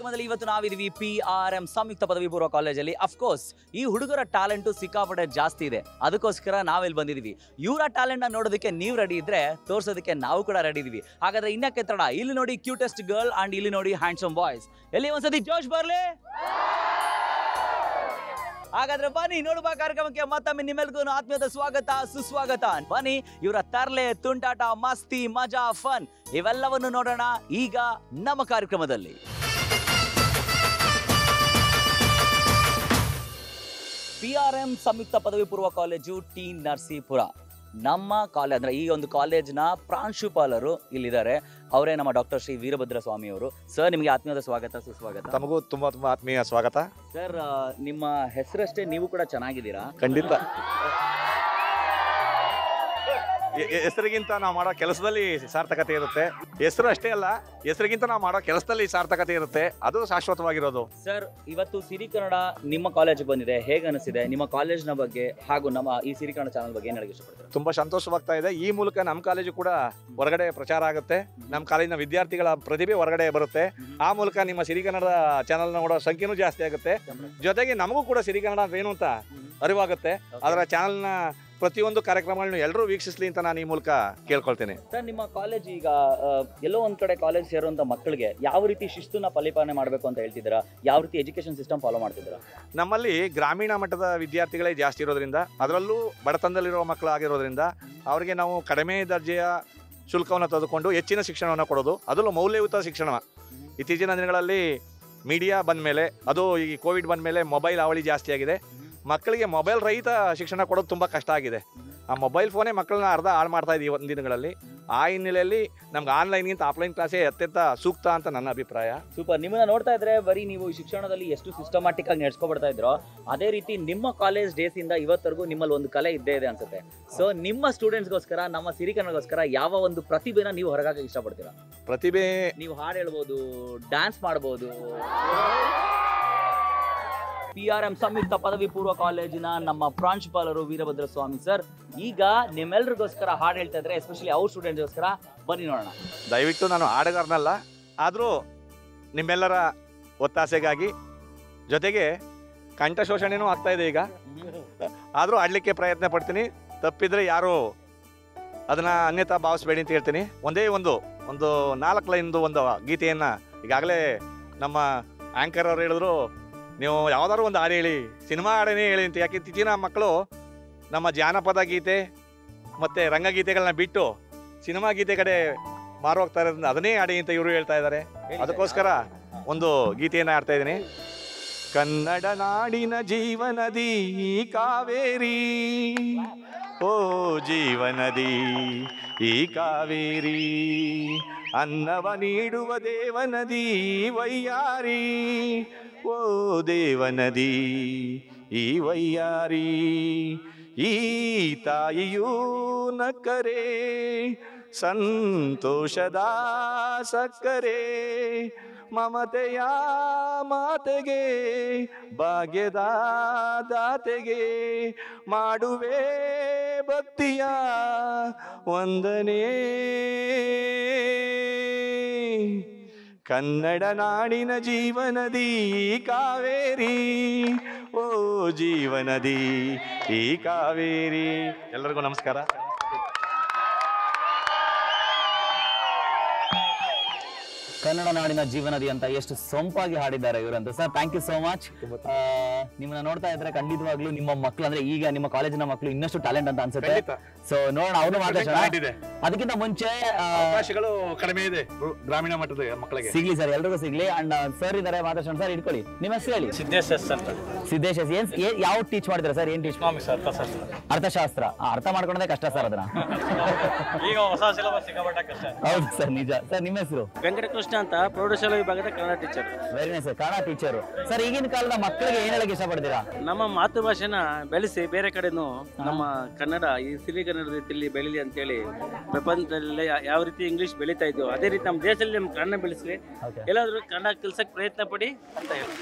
ಕಾರ್ಯಕ್ರಮದಲ್ಲಿ ಇವತ್ತು ನಾವಿದೀವಿ PRM ಸಂಯುಕ್ತ ಪದವಿ ಪೂರ್ವ ಕಾಲೇಜಲ್ಲಿ. ಅಫ್ಕೋರ್ಸ್ ಈ ಹುಡುಗರ ಟ್ಯಾಲೆಂಟು ಸಿಕ್ಕಾಪಟ್ಟೆ ಜಾಸ್ತಿ ಇದೆ, ಅದಕ್ಕೋಸ್ಕರ ನಾವಿಲ್ಲಿ ಬಂದಿದ್ದೀವಿ. ಇವರ ಟ್ಯಾಲೆಂಟ್ನ ನೋಡೋದಕ್ಕೆ ನೀವು ರೆಡಿ ಇದ್ರೆ ತೋರ್ಸೋದಕ್ಕೆ ನಾವು ಕೂಡ ರೆಡಿ ಇದೀವಿ. ಹಾಗಾದ್ರೆ ಇನ್ನಕ್ಕೆ ತಡ, ಇಲ್ಲಿ ನೋಡಿ ಕ್ಯೂಟೆಸ್ಟ್ ಗರ್ಲ್ ಅಂಡ್ ಇಲ್ಲಿ ನೋಡಿ ಹ್ಯಾಂಡ್ಸಮ್ ಬಾಯ್ಸ್. ಎಲ್ಲಿ ಒಂದ್ಸತಿ ಜೋಶ್ ಬರ್ಲಿ. ಹಾಗಾದ್ರೆ ಬನ್ನಿ ನೋಡುವ ಕಾರ್ಯಕ್ರಮಕ್ಕೆ ಮತ್ತೊಮ್ಮೆ ನಿಮ್ಮೆಲ್ಗೂ ಆತ್ಮೀಯದ ಸ್ವಾಗತ ಸುಸ್ವಾಗತ. ಬನ್ನಿ ಇವರ ತರ್ಲೆ, ತುಂಟಾಟ, ಮಸ್ತಿ, ಮಜಾ, ಫನ್ ಇವೆಲ್ಲವನ್ನು ನೋಡೋಣ ಈಗ ನಮ್ಮ ಕಾರ್ಯಕ್ರಮದಲ್ಲಿ. PRM ಸಂಯುಕ್ತ ಪದವಿ ಪೂರ್ವ ಕಾಲೇಜು ಟಿ ನರಸೀಪುರ. ನಮ್ಮ ಕಾಲೇಜ್ ಅಂದ್ರೆ ಈ ಒಂದು ಕಾಲೇಜ್ನ ಪ್ರಾಂಶುಪಾಲರು ಇಲ್ಲಿದ್ದಾರೆ. ಅವರೇ ನಮ್ಮ ಡಾಕ್ಟರ್ ಶ್ರೀ ವೀರಭದ್ರ ಸ್ವಾಮಿ ಅವರು. ಸರ್, ನಿಮಗೆ ಆತ್ಮೀಯದ ಸ್ವಾಗತ ಸುಸ್ವಾಗತ. ತಮಗೂ ತುಂಬಾ ಆತ್ಮೀಯ ಸ್ವಾಗತ. ಸರ್, ನಿಮ್ಮ ಹೆಸರಷ್ಟೇ ನೀವು ಕೂಡ ಚೆನ್ನಾಗಿದ್ದೀರಾ? ಖಂಡಿತ. ಹೆಸರಿಗಿಂತ ನಾವು ಮಾಡೋ ಕೆಲಸದಲ್ಲಿ ಸಾರ್ಥಕತೆ ಇರುತ್ತೆ. ಹೆಸರು ಅಷ್ಟೇ ಅಲ್ಲ, ಹೆಸರಿಗಿಂತ ನಾವು ಮಾಡೋ ಕೆಲಸದಲ್ಲಿ ಸಾರ್ಥಕತೆ ಇರುತ್ತೆ, ಅದು ಶಾಶ್ವತವಾಗಿರೋದು. ಸರ್, ಇವತ್ತು ಸಿರಿ ಕನ್ನಡ ನಿಮ್ಮ ಕಾಲೇಜಿಗೆ ಬಂದಿದೆ, ಹೇಗೆ ಅನಿಸಿದೆ? ನಿಮ್ಮ ಕಾಲೇಜ್ನ ಬಗ್ಗೆ ಹಾಗೂ ನಮ್ಮ ಈ ಸಿರಿ ಕನ್ನಡ ಚಾನಲ್ ಬಗ್ಗೆ ಏನು ಹೇಳಕ್ಕೆ ಇಷ್ಟಪಡ್ತಾರೆ? ತುಂಬಾ ಸಂತೋಷವಾಗ್ತಾ ಇದೆ. ಈ ಮೂಲಕ ನಮ್ಮ ಕಾಲೇಜು ಕೂಡ ಹೊರಗಡೆ ಪ್ರಚಾರ ಆಗುತ್ತೆ, ನಮ್ಮ ಕಾಲೇಜಿನ ವಿದ್ಯಾರ್ಥಿಗಳ ಪ್ರತಿಭೆ ಹೊರಗಡೆ ಬರುತ್ತೆ. ಆ ಮೂಲಕ ನಿಮ್ಮ ಸಿರಿ ಕನ್ನಡ ಚಾನಲ್ ನೋಡೋ ಸಂಖ್ಯೆನೂ ಜಾಸ್ತಿ ಆಗುತ್ತೆ. ಜೊತೆಗೆ ನಮಗೂ ಕೂಡ ಸಿರಿ ಕನ್ನಡ ಏನು ಅಂತ ಅರಿವಾಗುತ್ತೆ. ಅದರ ಚಾನಲ್ನ ಪ್ರತಿಯೊಂದು ಕಾರ್ಯಕ್ರಮಗಳನ್ನು ಎಲ್ಲರೂ ವೀಕ್ಷಿಸಲಿ ಅಂತ ನಾನು ಈ ಮೂಲಕ ಕೇಳ್ಕೊಳ್ತೇನೆ. ಸರ್, ನಿಮ್ಮ ಕಾಲೇಜ್ ಈಗ ಎಲ್ಲೋ ಒಂದ್ ಕಡೆ ಕಾಲೇಜ್ ಸೇರುವಂತ ಮಕ್ಕಳಿಗೆ ಯಾವ ರೀತಿ ಶಿಸ್ತುನ ಪರಿಪಾಲನೆ ಮಾಡಬೇಕು ಅಂತ ಹೇಳ್ತಿದ್ದೀರಾ? ಯಾವ ರೀತಿ ಎಜುಕೇಶನ್ ಸಿಸ್ಟಮ್ ಫಾಲೋ ಮಾಡ್ತಿದ್ದೀರಾ? ನಮ್ಮಲ್ಲಿ ಗ್ರಾಮೀಣ ಮಟ್ಟದ ವಿದ್ಯಾರ್ಥಿಗಳೇ ಜಾಸ್ತಿ ಇರೋದ್ರಿಂದ, ಅದರಲ್ಲೂ ಬಡತನದಲ್ಲಿರುವ ಮಕ್ಕಳಾಗಿರೋದ್ರಿಂದ ಅವರಿಗೆ ನಾವು ಕಡಿಮೆ ದರ್ಜೆಯ ಶುಲ್ಕವನ್ನು ತೆಗೆದುಕೊಂಡು ಹೆಚ್ಚಿನ ಶಿಕ್ಷಣವನ್ನು ಕೊಡೋದು, ಅದರಲ್ಲೂ ಮೌಲ್ಯಯುತ ಶಿಕ್ಷಣ. ಇತ್ತೀಚಿನ ದಿನಗಳಲ್ಲಿ ಮೀಡಿಯಾ ಬಂದ ಮೇಲೆ, ಅದು ಈ ಕೋವಿಡ್ ಬಂದ ಮೇಲೆ ಮೊಬೈಲ್ ಹಾವಳಿ ಜಾಸ್ತಿ ಆಗಿದೆ. ಮಕ್ಕಳಿಗೆ ಮೊಬೈಲ್ ರಹಿತ ಶಿಕ್ಷಣ ಕೊಡೋದು ತುಂಬ ಕಷ್ಟ ಆಗಿದೆ. ಆ ಮೊಬೈಲ್ ಫೋನೇ ಮಕ್ಕಳನ್ನ ಅರ್ಧ ಹಾಳು ಮಾಡ್ತಾ ಇದೀವಿ ಒಂದು ದಿನಗಳಲ್ಲಿ. ಆ ಹಿನ್ನೆಲೆಯಲ್ಲಿ ನಮ್ಗೆ ಆನ್ಲೈನ್ಗಿಂತ ಆಫ್ಲೈನ್ ಕ್ಲಾಸೇ ಅತ್ಯಂತ ಸೂಕ್ತ ಅಂತ ನನ್ನ ಅಭಿಪ್ರಾಯ. ಸೂಪರ್. ನಿಮ್ಮನ್ನ ನೋಡ್ತಾ ಇದ್ರೆ ಬರೀ ನೀವು ಶಿಕ್ಷಣದಲ್ಲಿ ಎಷ್ಟು ಸಿಸ್ಟಮ್ಯಾಟಿಕ್ ಆಗಿ ನಡೆಸ್ಕೊಬಿಡ್ತಾ ಇದ್ರೋ, ಅದೇ ರೀತಿ ನಿಮ್ಮ ಕಾಲೇಜ್ ಡೇಸ್ ಇಂದ ಇವತ್ತರೆಗೂ ನಿಮ್ಮಲ್ಲಿ ಒಂದು ಕಲೆ ಇದ್ದೇ ಇದೆ ಅನ್ಸುತ್ತೆ. ಸೊ ನಿಮ್ಮ ಸ್ಟೂಡೆಂಟ್ಸ್ಗೋಸ್ಕರ, ನಮ್ಮ ಸಿರಿ ಕನ್ನಡಗೋಸ್ಕರ ಯಾವ ಒಂದು ಪ್ರತಿಭೆನ ನೀವು ಹೊರಗಾಕ ಇಷ್ಟಪಡ್ತೀರಾ? ಪ್ರತಿಭೆ, ನೀವು ಹಾಡು ಹೇಳ್ಬೋದು, ಡ್ಯಾನ್ಸ್ ಮಾಡ್ಬೋದು. PRM ಸಂಯುಕ್ತ ಪದವಿ ಪೂರ್ವ ಕಾಲೇಜಿನ ನಮ್ಮ ಪ್ರಾಂಶುಪಾಲರು ವೀರಭದ್ರ ಸ್ವಾಮಿ ಸರ್ ಈಗ ನಿಮ್ಮೆಲ್ಲರಿಗೋಸ್ಕರ ಹಾಡು ಹೇಳ್ತಾ ಇದ್ರೆ, ಎಸ್ಪೆಷಲಿ ಅವ್ರ ಸ್ಟೂಡೆಂಟ್ಸ್ಗೋಸ್ಕರ. ಬನ್ನಿ ನೋಡೋಣ. ದಯವಿಟ್ಟು ನಾನು ಹಾಡುಗಾರನಲ್ಲ, ಆದರೂ ನಿಮ್ಮೆಲ್ಲರ ಒತ್ತಾಸೆಗಾಗಿ, ಜೊತೆಗೆ ಕಂಠ ಶೋಷಣೆನೂ ಆಗ್ತಾ ಇದೆ ಈಗ, ಆದರೂ ಆಡಲಿಕ್ಕೆ ಪ್ರಯತ್ನ ಪಡ್ತೀನಿ. ತಪ್ಪಿದ್ರೆ ಯಾರು ಅದನ್ನು ಅನ್ಯತಾ ಭಾವಿಸ್ಬೇಡಿ ಅಂತ ಹೇಳ್ತೀನಿ. ಒಂದೇ ಒಂದು 4 ಲೈನ್ದು ಒಂದು ಗೀತೆಯನ್ನು ಈಗಾಗಲೇ ನಮ್ಮ ಆ್ಯಂಕರ್ ಅವ್ರು ಹೇಳಿದ್ರು, ನೀವು ಯಾವುದಾದ್ರು ಒಂದು ಹಾಡು ಹೇಳಿ, ಸಿನಿಮಾ ಹಾಡೇನೇ ಹೇಳಿ ಅಂತ. ಯಾಕೆ ಇತ್ತೀಚಿನ ಮಕ್ಕಳು ನಮ್ಮ ಜಾನಪದ ಗೀತೆ ಮತ್ತು ರಂಗಗೀತೆಗಳನ್ನ ಬಿಟ್ಟು ಸಿನಿಮಾ ಗೀತೆ ಕಡೆ ಮಾರು ಹೋಗ್ತಾ ಇರೋದ್ರಿಂದ ಅದನ್ನೇ ಹಾಡಿ ಅಂತ ಇವರು ಹೇಳ್ತಾ ಇದ್ದಾರೆ. ಅದಕ್ಕೋಸ್ಕರ ಒಂದು ಗೀತೆಯನ್ನು ಹಾಡ್ತಾ ಇದ್ದೀನಿ. ಕನ್ನಡ ನಾಡಿನ ಜೀವನದಿ ಕಾವೇರಿ, ಓ ಜೀವನದಿ ಈ ಕಾವೇರಿ, ಅನ್ನವ ನೀಡುವ ದೇವನದಿ ವೈಯಾರಿ, ಓ ದೇವನದಿ ಈ ವೈಯಾರಿ, ಈ ತಾಯಿಯೂ ನಕ್ಕರೆ ಸಂತೋಷದ ಸಕ್ಕರೆ, ಮಮತೆಯ ಮಾತೆಗೆ ಭಾಗ್ಯದ ದಾತೆಗೆ ಮಾಡುವೆ ಭಕ್ತಿಯ ವಂದನೆ. ಕನ್ನಡ ನಾಡಿನ ಜೀವನದಿ ಕಾವೇರಿ, ಓ ಜೀವನದಿ ಈ ಕಾವೇರಿ. ಎಲ್ಲರಿಗೂ ನಮಸ್ಕಾರ. ಕನ್ನಡ ನಾಡಿನ ಜೀವನದಿ ಅಂತ ಎಷ್ಟು ಸೊಂಪಾಗಿ ಹಾಡಿದ್ದಾರೆ ಇವರಂತ. Sir, thank you so much. ನಿಮ್ಮನ್ನ ನೋಡ್ತಾ ಇದ್ರೆ ಖಂಡಿತವಾಗ್ಲೂ ನಿಮ್ಮ ಮಕ್ಕಳು, ಅಂದ್ರೆ ಈಗ ನಿಮ್ಮ ಕಾಲೇಜಿನ ಮಕ್ಕಳು ಇನ್ನಷ್ಟು ಟ್ಯಾಲೆಂಟ್ ಅಂತ ಅನ್ಸುತ್ತೆ. ಸೊ ನೋಡೋಣ, ಅವ್ರು ಮಾತಾಡೋಣ. ಅದಕ್ಕಿಂತ ಮುಂಚೆ ಅವಕಾಶಗಳು ಕಡಿಮೆ ಇದೆ ಗ್ರಾಮೀಣ ಮಟ್ಟದ ಮಕ್ಕಳಿಗೆ. ಸಿಗ್ಲಿ ಸರ್, ಎಲ್ರಿಗೂ ಸಿಗ್ಲಿ. ಅಂಡ್ ಸರ್ ಇದಾರೆ, ಮಾತಾಡೋಣ. ಸರ್ ಇಟ್ಕೊಳ್ಳಿ, ನಿಮ್ಮ ಹೆಸರು ಹೇಳಿ. ಸಿದ್ದೇಶ್ ಅಂತ. ಸಿದ್ದೇಶ್, ಯಾವ ಟೀಚ್ ಮಾಡ್ತೀರಾ ಸರ್? ಏನ್ ಟೀಚ್? ಅರ್ಥಶಾಸ್ತ್ರ. ಅರ್ಥ ಮಾಡ್ಕೊಂಡೇ ಕಷ್ಟ ಸರ್ ಅದನ್ನ. ಈಗ ಹೊಸ ಸಿಲೆಬಸ್ ಸಿಕ್ಕಾಪಟ್ಟೆ ಕಷ್ಟ. ಹೌದು ಸರ್, ನಿಜ. ಸರ್, ನಿಮ್ಮ ಹೆಸರು? ವೆಂಕಟಕೃಷ್ಣ ಅಂತ, ಪ್ರೌಢಶಾಲಾ ವಿಭಾಗದ Kannada teacher. Very nice sir, Kannada teacher. Sir, ಈಗಿನ ಕಾಲದ ಮಕ್ಕಳಿಗೆ ಏನ್ ಹೇಳಕ್ ಇಷ್ಟಪಡ್ತೀರಾ? ನಮ್ಮ ಮಾತೃಭಾಷೆನ ಬೆಳೆಸಿ ಬೇರೆ ಕಡೆನೂ ನಮ್ಮ ಕನ್ನಡ ಈ ಸಿರಿ ಕನ್ನಡ ರೀತಿಯಲ್ಲಿ ಬೆಳೀಲಿ ಅಂತೇಳಿ ಪ್ರಪಂಚದಲ್ಲಿ ಯಾವ ರೀತಿ ಇಂಗ್ಲಿಷ್ ಬೆಳೀತಾ ಇದೆಯೋ ಅದೇ ರೀತಿ ನಮ್ಮ ದೇಶದಲ್ಲಿ ನಮ್ಮ ಕನ್ನಡ ಬೆಳೆಸ್ಲಿ, ಎಲ್ಲಾದ್ರೂ ಕನ್ನಡ ಕಲ್ಸಕ್ಕೆ ಪ್ರಯತ್ನ ಪಡಿ ಅಂತ ಹೇಳಿ.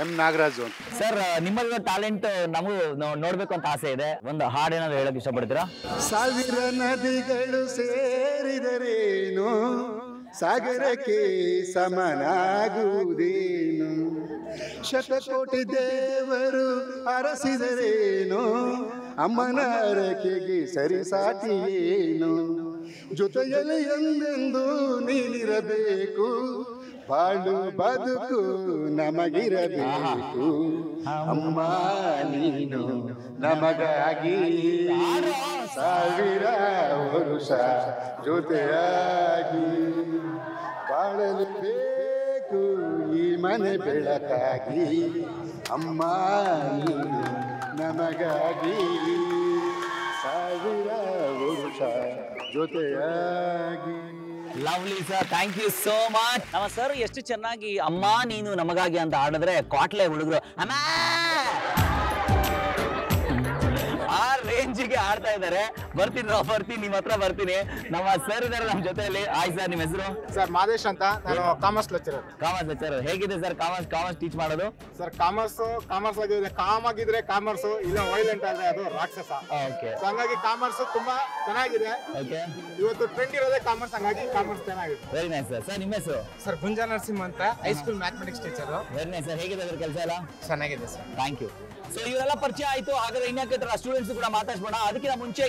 ಎಂ ನಾಗರಾಜು ಅಂತ. ಸರ್, ನಿಮ್ಮಲ್ಲಿರೋ ಟ್ಯಾಲೆಂಟ್ ನಮಗೂ ನೋಡ್ಬೇಕು ಅಂತ ಆಸೆ ಇದೆ. ಒಂದು ಹಾಡೇನಾದ್ರು ಹೇಳಕ್ ಇಷ್ಟಪಡ್ತೀರಾ? ಸಾವಿರ ನದಿಗಳು ಸೇರಿದರೇನು ಸಾಗರಕ್ಕೆ ಸಮನಾಗುವುದೇನು ಶತಕೋಟಿ ದೇವರು ಅರಸಿದರೇನು ಅಮ್ಮನ ಹರಕೆಗೆ ಸರಿಸಾಟಿಯೇನು ಜೊತೆಯಲ್ಲಿ ಎಂದೆಂದು ನೀನಿರಬೇಕು ಬಾಳು ಬದುಕು ನಮಗಿರಬೇಕು ಅಮ್ಮ ನೀನು ನಮಗಾಗಿ ಸಾವಿರ ವರುಷ ಜೊತೆಯಾಗಿ ಬಾಳಲೇಬೇಕು ಈ ಮನೆ ಬೆಳಕಾಗಿ ಅಮ್ಮ ನೀನು ನಮಗಾಗಿ ಸಾವಿರ ವರುಷ ಜೊತೆಯಾಗಿ. Lovely sir, thank you so much. ನಮ್ಮ ಸರ್ ಎಷ್ಟು ಚೆನ್ನಾಗಿ ಅಮ್ಮ ನೀನು ನಮಗಾಗಿ ಅಂತ ಆಡಿದ್ರೆ ಕ್ವಾಟ್ಲೆ ಹುಡುಗರು ಅಮ್ಮ ಆ ರೇಂಜಿಗೆ ಆಡ್ತಾ ಇದ್ದಾರೆ. ಬರ್ತೀನಿ ನಿಮ್ಮ ಹತ್ರ ಬರ್ತೀನಿ. ನಮ್ಮ ಸರ್ ಇದಾರೆ ನಮ್ಮ ಜೊತೆಯಲ್ಲಿ. ಆಯ್ ಸರ್, ನಿಮ್ಮ ಹೆಸರು? ಸರ್ ಮಾದೇಶ್ ಅಂತ, ನಾನು ಕಾಮರ್ಸ್ ಲೆಕ್ಚರರ್. ಹೇಗಿದೆ ಸರ್ ಕಾಮರ್ಸ್ ಟೀಚ್ ಮಾಡೋದು? ಸರ್ ಕಾಮರ್ಸ್ ಆಗಿದ್ರೆ ಕಾಮರ್ಸ್ ಇಲ್ಲ ವೈಲೆಂಟ್ ಆದ್ರೆ ಅದು ರಾಕ್ಷಸ. ಓಕೆ, ಹಂಗಾಗಿ ಕಾಮರ್ಸ್ ತುಂಬಾ ಚೆನ್ನಾಗಿದೆ. ಓಕೆ, ಇವತ್ತು ಟ್ರೆಂಡ್ ಇರೋದೇ ಕಾಮರ್ಸ್, ಹಂಗಾಗಿ ಕಾಮರ್ಸ್ ಚೆನ್ನಾಗಿದೆ. Very nice sir. ಸರ್ ನಿಮ್ಮ ಹೆಸರು? ಸರ್ ಗುಂಜಾ ನರಸಿಂಹ ಅಂತ, high school mathematics teacher. Very nice sir. ಹೇಗಿದೆ ಅದ್ರ ಕೆಲಸ ಎಲ್ಲ? ಚೆನ್ನಾಗಿದೆ ಸರ್. Thank you. ಸೊ ಇವರೆಲ್ಲ ಪರಿಚಯ ಆಯ್ತು. ಹಾಗಾದ್ರೆ ಇನ್ಯಾಕೆ ಸ್ಟೂಡೆಂಟ್ಸ್ ಕೂಡ ಮಾತಾಡ್ಸೋಣ. ಅದಕ್ಕಿಂತ ಮುಂಚೆ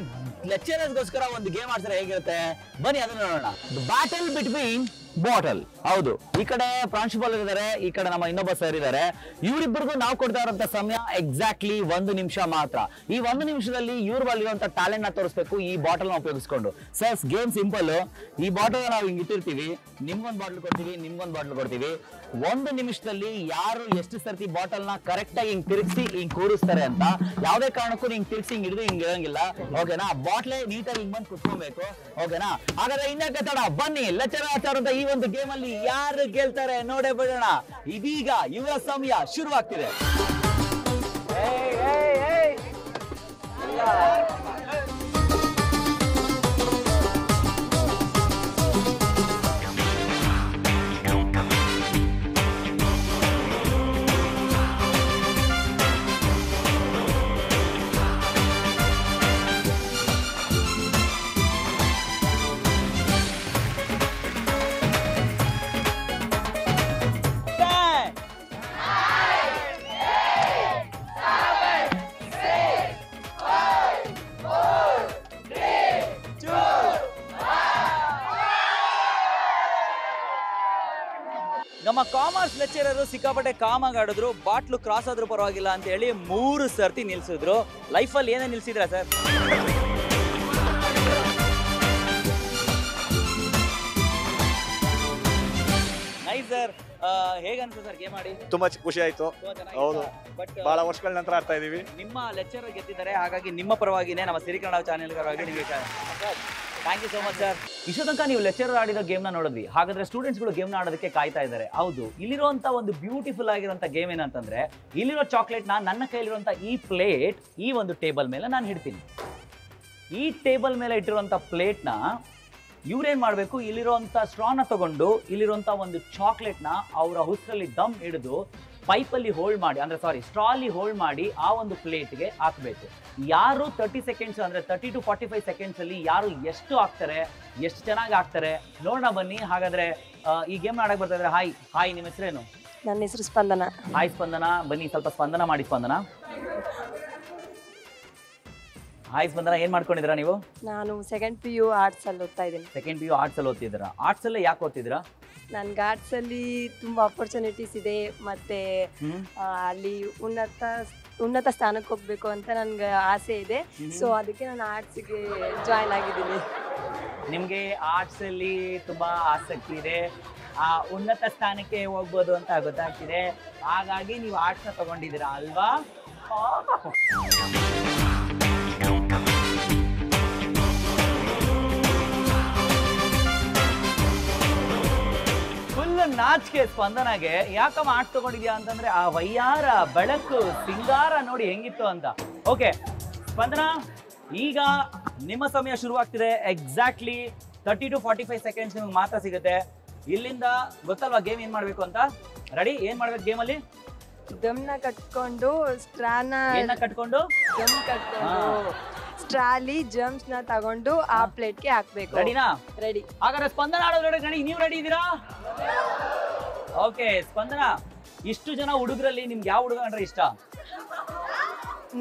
ಲೆಕ್ಚರರ್ಸ್ಗೋಸ್ಕರ ಒಂದು ಗೇಮ್ ಆಡ್ತಾರೆ, ಹೇಗಿರುತ್ತೆ ಬನ್ನಿ ಅದನ್ನ ನೋಡೋಣ. Battle between bottle. ಹೌದು, ಈ ಕಡೆ ಪ್ರಾಂಶುಪಾಲ್ ಇದ್ದಾರೆ, ಈ ಕಡೆ ನಮ್ಮ ಇನ್ನೊಬ್ಬ ಸರ್ ಇದ್ದಾರೆ. ಇವರಿಬ್ಬರಿಗೂ ನಾವು ಕೊಡ್ತಾ ಇರುವಂತ ಸಮಯ ಎಕ್ಸಾಕ್ಟ್ಲಿ 1 ನಿಮಿಷ ಮಾತ್ರ. ಈ 1 ನಿಮಿಷದಲ್ಲಿ ಇವ್ರ ಬಲ್ಲಿರುವಂತ ಟ್ಯಾಲೆಂಟ್ ನ ತೋರಿಸ್ಬೇಕು ಈ ಬಾಟಲ್ ನ ಉಪಯೋಗಿಸ್ಕೊಂಡು. Sir game simple. ಈ ಬಾಟಲ್ ನಾವು ಹಿಂಗ್ ಇಟ್ಟಿರ್ತೀವಿ, ನಿಮ್ಗೊಂದು ಬಾಟಲ್ ಕೊಡ್ತೀವಿ, ನಿಮ್ಗೊಂದು ಬಾಟಲ್ ಕೊಡ್ತೀವಿ. 1 ನಿಮಿಷದಲ್ಲಿ ಯಾರು ಎಷ್ಟು ಸರ್ತಿ ಬಾಟಲ್ ನ ಕರೆಕ್ಟ್ ಆಗಿ ಹಿಂಗ್ ತಿರುಗಿಸಿ ಹಿಂಗ್ ಕೂರಿಸ್ತಾರೆ ಅಂತ, ಯಾವುದೇ ಕಾರಣಕ್ಕೂ ಹಿಂಗ್ ತಿರ್ಗಿಸಿ ಹಿಂಗ್ ಹಿಡಿದು ಹಿಂಗ್ ಇರಂಗಿಲ್ಲ. ಓಕೆನಾ? ಬಾಟ್ಲೆ ನೀಟಾಗಿ ಹಿಂಗ್ ಬಂದು ಕುತ್ಕೊಬೇಕು. ಓಕೆನಾ? ಹಾಗಾದ್ರೆ ಇನ್ನಕ್ಕೆ ತಡ, ಬನ್ನಿ ಲೆಕ್ಚರ್ ಅಂತ ಈ ಒಂದು ಗೇಮ್ ಅಲ್ಲಿ ಯಾರು ಗೆಲ್ತಾರೆ ನೋಡೇ ಬಿಡೋಣ. ಇದೀಗ ಇವರ ಸಮಯ ಶುರುವಾಗ್ತಿದೆ. ನಮ್ಮ ಕಾಮರ್ಸ್ ಲೆಕ್ಚರರು ಸಿಕ್ಕಾಪಟ್ಟೆ ಕಾಮಾಗಿ ಆಡಿದ್ರು. ಬಾಟ್ಲು ಕ್ರಾಸ್ ಆದ್ರೂ ಪರವಾಗಿಲ್ಲ ಅಂತ ಹೇಳಿ 3 ಸರ್ತಿ ನಿಲ್ಸಿದ್ರು. ಲೈಫಲ್ಲಿ ಏನೇ ನಿಲ್ಸಿದ್ರ ಸರ್? Nice sir. ಹೇಗನ್ಸುತ್ತೆ ಸರ್ ಗೇಮ್ ಆಡಿ? ತುಂಬಾ ಖುಷಿ ಆಯ್ತು. ಹೌದು, ಬಹಳ ವರ್ಷಗಳ ನಂತರ ಆಡ್ತಾ ಇದೀವಿ. ನಿಮ್ಮ ಲೆಕ್ಚರರ್ ಗೆದ್ದಿದ್ದಾರೆ, ಹಾಗಾಗಿ ನಿಮ್ಮ ಪರವಾಗಿನೇ ನಮ್ಮ ಸಿರಿ ಕನ್ನಡ ಚಾನೆಲ್ ಪರವಾಗಿ ನಿಮಗೆ thank you so much sir. ಇಷ್ಟೋ ತನಕ ನೀವು ಲೆಕ್ಚರರ್ ಆಡಿರೋ ಗೇಮ್ನ ನೋಡಿದ್ವಿ. ಹಾಗಾದ್ರೆ ಸ್ಟೂಡೆಂಟ್ಸ್ಗಳು ಗೇಮ್ನ ಆಡೋದಕ್ಕೆ ಕಾಯ್ತಾ ಇದ್ದಾರೆ. ಹೌದು, ಇಲ್ಲಿರುವಂತ ಒಂದು ಬ್ಯೂಟಿಫುಲ್ ಆಗಿರುವಂತ ಗೇಮ್ ಏನಂತಂದ್ರೆ, ಇಲ್ಲಿರೋ ಚಾಕ್ಲೇಟ್ನ ನನ್ನ ಕೈಲಿರುವಂತ ಈ ಪ್ಲೇಟ್ ಈ ಒಂದು ಟೇಬಲ್ ಮೇಲೆ ನಾನು ಇಡ್ತೀನಿ. ಈ ಟೇಬಲ್ ಮೇಲೆ ಇಟ್ಟಿರುವಂತ ಪ್ಲೇಟ್ನ ಇವ್ರೇನ್ ಮಾಡಬೇಕು, ಇಲ್ಲಿರುವಂತ ಸ್ಟ್ರಾನ ತಗೊಂಡು ಇಲ್ಲಿರುವಂತ ಒಂದು ಚಾಕ್ಲೇಟ್ನ ಅವರ ಹುಸ್ರಲ್ಲಿ ದಮ್ ಹಿಡಿದು ಪೈಪಲ್ಲಿ ಹೋಲ್ಡ್ ಮಾಡಿ, ಅಂದ್ರೆ ಸ್ಟ್ರಾಲಿ ಹೋಲ್ಡ್ ಮಾಡಿ ಆ ಒಂದು ಪ್ಲೇಟ್ಗೆ ಹಾಕಬೇಕು. ಯಾರು 30 ಸೆಕೆಂಡ್ಸ್ ಅಂದ್ರೆ 30 to 45 ಸೆಕೆಂಡ್ಸ್ ಅಲ್ಲಿ ಯಾರು ಎಷ್ಟು ಹಾಕ್ತಾರೆ, ಎಷ್ಟು ಚೆನ್ನಾಗಿ ಹಾಕ್ತಾರೆ ನೋಡೋಣ ಬನ್ನಿ. ಹಾಗಾದ್ರೆ ಈ ಗೇಮ್ ಆಡಕ್ ಬರ್ತಾ ಇದ್ರೆ, ಹಾಯ್ ನಿಮ್ಮ ಹೆಸರೇನು? ನನ್ನ ಹೆಸರು ಸ್ಪಂದನ. ಹಾಯ್ ಸ್ಪಂದನ, ಬನ್ನಿ ಸ್ವಲ್ಪ ಸ್ಪಂದನ ಮಾಡಿ. ಸ್ಪಂದನ, ಹಾಯ್ ಸ್ಪಂದನ, ಏನ್ ಮಾಡ್ಕೊಂಡಿದ್ದೀರಾ ನೀವು? ನಾನು ಸೆಕೆಂಡ್ PU ಆರ್ಟ್ಸ್ ಅಲ್ಲಿ ಓದ್ತಾ ಇದ್ದೀನಿ. ಸೆಕೆಂಡ್ PU ಆರ್ಟ್ಸ್ ಅಲ್ಲಿ ಓದ್ತಿದ್ದೀರಾ? ಆರ್ಟ್ಸ್ ಅಲ್ಲೇ ಯಾಕೆ ಓದ್ತಿದ್ದೀರಾ? ನನ್ಗೆ ಆರ್ಟ್ಸ್ ಅಲ್ಲಿ ತುಂಬಾ ಅಪರ್ಚುನಿಟೀಸ್ ಇದೆ, ಮತ್ತೆ ಅಲ್ಲಿ ಉನ್ನತ ಸ್ಥಾನಕ್ಕೆ ಹೋಗ್ಬೇಕು ಅಂತ ನನ್ಗೆ ಆಸೆ ಇದೆ. ಸೊ ಅದಕ್ಕೆ ನಾನು ಆರ್ಟ್ಸ್ಗೆ ಜಾಯ್ನ್ ಆಗಿದ್ದೀನಿ. ನಿಮ್ಗೆ ಆರ್ಟ್ಸ್ ಅಲ್ಲಿ ತುಂಬಾ ಆಸಕ್ತಿ ಇದೆ, ಆ ಉನ್ನತ ಸ್ಥಾನಕ್ಕೆ ಹೋಗ್ಬೋದು ಅಂತ ಗೊತ್ತಾಗ್ತಿದೆ, ಹಾಗಾಗಿ ನೀವು ಆರ್ಟ್ಸ್ ನ ತಗೊಂಡಿದ್ದೀರಾ ಅಲ್ವಾ? ಫುಲ್ ನಾಚಿಕೆ ಸ್ಪಂದನಾಗೆ. ಯಾಕಮ್ಮ ಆರ್ಟ್ಸ್ ತಗೊಂಡಿದ್ಯಾ ಅಂತಂದ್ರೆ, ಆ ವಯ್ಯಾರ ಬೆಳಕು ಸಿಂಗಾರ ನೋಡಿ ಹೆಂಗಿತ್ತು ಅಂತ. ಓಕೆ ಸ್ಪಂದನ, ಈಗ ನಿಮ್ಮ ಸಮಯ ಶುರುವಾಗ್ತಿದೆ. ಎಕ್ಸಾಕ್ಟ್ಲಿ 30 to 45 ಸೆಕೆಂಡ್ಸ್ ನಿಮ್ಗೆ ಮಾತ್ರ ಸಿಗುತ್ತೆ. ಇಲ್ಲಿಂದ ಗೊತ್ತಲ್ವಾ ಗೇಮ್ ಏನ್ ಮಾಡ್ಬೇಕು ಅಂತ? ರೆಡಿ? ಏನ್ ಮಾಡ್ಬೇಕು ಗೇಮಲ್ಲಿ? ದಮ್ನ ಕಟ್ಕೊಂಡು ಸ್ಟ್ರಾನ ಕಟ್ಕೊಂಡು ದಮ್ ಕಟ್ಕೊಂಡು ಸ್ಟ್ರಾಲಿ ಜಮ್ಸ್ ನ ತಗೊಂಡು ಆ ಪ್ಲೇಟ್ಗೆ ಹಾಕ್ಬೇಕು. ರೆಡಿನಾ? ರೆಡಿ. ಹಾಗಾದ್ರೆ ಸ್ಪಂದನ ಆಡೋದು ರೆಡಿ, ನೀವು ರೆಡಿ ಇದ್ದೀರಾ? ಓಕೆ ಸ್ಪಂದನ, ಇಷ್ಟು ಜನ ಹುಡುಗರಲ್ಲಿ ನಿಮ್ಗೆ ಯಾವ ಹುಡುಗ ಅಂದ್ರೆ ಇಷ್ಟ?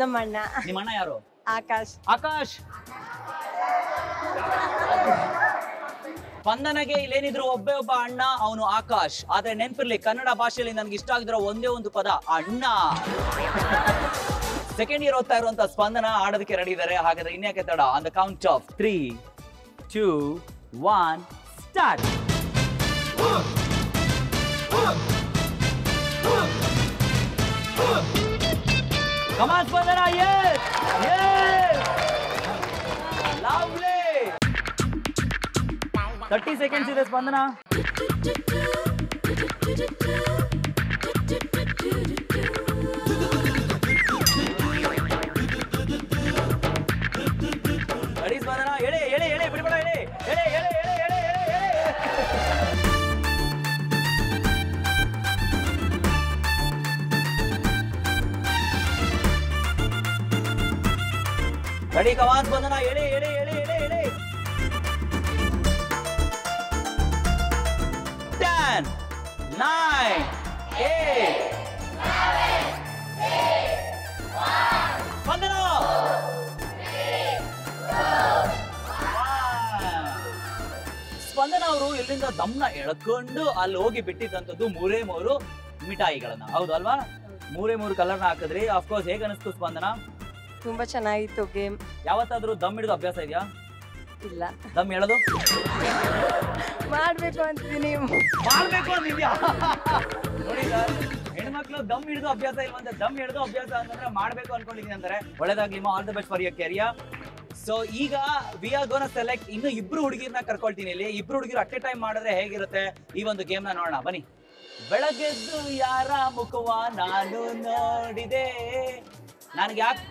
ನಮ್ಮ ಅಣ್ಣ. ನಿಮ್ಮ ಅಣ್ಣ ಯಾರು? ಆಕಾಶ್. ಆಕಾಶ್. ಸ್ಪಂದನಗೆ ಇಲ್ಲೇನಿದ್ರು ಒಬ್ಬ ಅಣ್ಣ, ಅವನು ಆಕಾಶ್. ಆದ್ರೆ ನೆನ್ಪಿರ್ಲಿ, ಕನ್ನಡ ಭಾಷೆಯಲ್ಲಿ ನನ್ಗೆ ಇಷ್ಟ ಆಗಿರೋ ಒಂದೇ ಒಂದು ಪದ ಅಣ್ಣ. ಸೆಕೆಂಡ್ ಇಯರ್ ಓದ್ತಾ ಇರುವಂತ ಸ್ಪಂದನ ಆಡೋದಕ್ಕೆ ರೆಡಿ ಇದ್ದಾರೆ. ಹಾಗಾದ್ರೆ ಇನ್ಯಾಕೆ ತಡ? On the count of 3, 2, 1 start. Come on, Spandana, yes! Yes! Lovely! 30 seconds ಇದೆ ಸ್ಪಂದನ. ರೆಡಿ ಸ್ಪಂದನ, ಎಳೆ ಎಳೆ ಎಳೆ ಬಿಡಬೇಡ, ಎಳೆ ಎಳೆ ಎಳೆ ಎಳೆ ಎಳೆ ಎಳೆ ಎಳೆ. ರೆಡಿ ಕಮಾನ್ ಸ್ಪಂದನ, ಎಳೆ ಎಳೆ ಎಳೆ ಎಳೆ ಎಳೆ. 10, 9, 8, 7, 6, 5, ಸ್ಪಂದನ. ಸ್ಪಂದನ ಅವರು ಇಲ್ಲಿಂದ ದಮ್ನ ಎಳ್ಕೊಂಡು ಅಲ್ಲಿ ಹೋಗಿ ಬಿಟ್ಟಿದ್ದಂಥದ್ದು 3 ಮಿಠಾಯಿಗಳನ್ನ, ಹೌದು ಅಲ್ವಾ? 3 ಕಲರ್ನ ಹಾಕಿದ್ರಿ. ಅಫ್ಕೋರ್ಸ್ ಹೇಗೆ ಅನಿಸ್ತು ಸ್ಪಂದನ? ತುಂಬಾ ಚೆನ್ನಾಗಿತ್ತು ಗೇಮ್. ಯಾವತ್ತಾದ್ರೂ ದಮ್ ಹಿಡಿದು ಅಭ್ಯಾಸ ಇದೆಯಾ? ಇಲ್ಲ. ದಮ್ ಹೇಳೋದು ಮಾಡ್ಬೇಕು ಅಂತಿದೀನಿ. ಮಾಡ್ಬೇಕು ಅಂತಿದ್ಯಾ? ನೋಡಿ ಸರ್, ಹೆಣ್ಮಕ್ಳು ದಮ್ ಹಿಡಿದು ಅಭ್ಯಾಸ ಇಲ್ವಂತೆ. ದಮ್ ಹಿಡಿದು ಅಭ್ಯಾಸ ಅಂತಂದ್ರೆ ಮಾಡ್ಬೇಕು ಅನ್ಕೊಂಡಿದೀನಿ ಅಂತಾರೆ. ಒಳ್ಳೆದಾಗ್ಲಿ, all the best for your career. So ಈಗ ವಿ ಆರ್ ಗೋನಾ ಸೆಲೆಕ್ಟ್ ಇನ್ನು 2 ಹುಡುಗಿರ್ನ ಕರ್ಕೊಳ್ತೀನಿ. ಇಲ್ಲಿ 2 ಹುಡುಗಿರು ಅಟ್ ಎ ಟೈಮ್ ಮಾಡಿದ್ರೆ ಹೇಗಿರುತ್ತೆ ಈ ಒಂದು ಗೇಮ್ ನ ನೋಡೋಣ ಬನ್ನಿ. ಬೆಳಗ್ಗೆದ್ದು ಯಾರ ಮುಖವ ನಾನು ನೋಡಿದೆ, ನನ್ಗೆ ಯಾಕೆ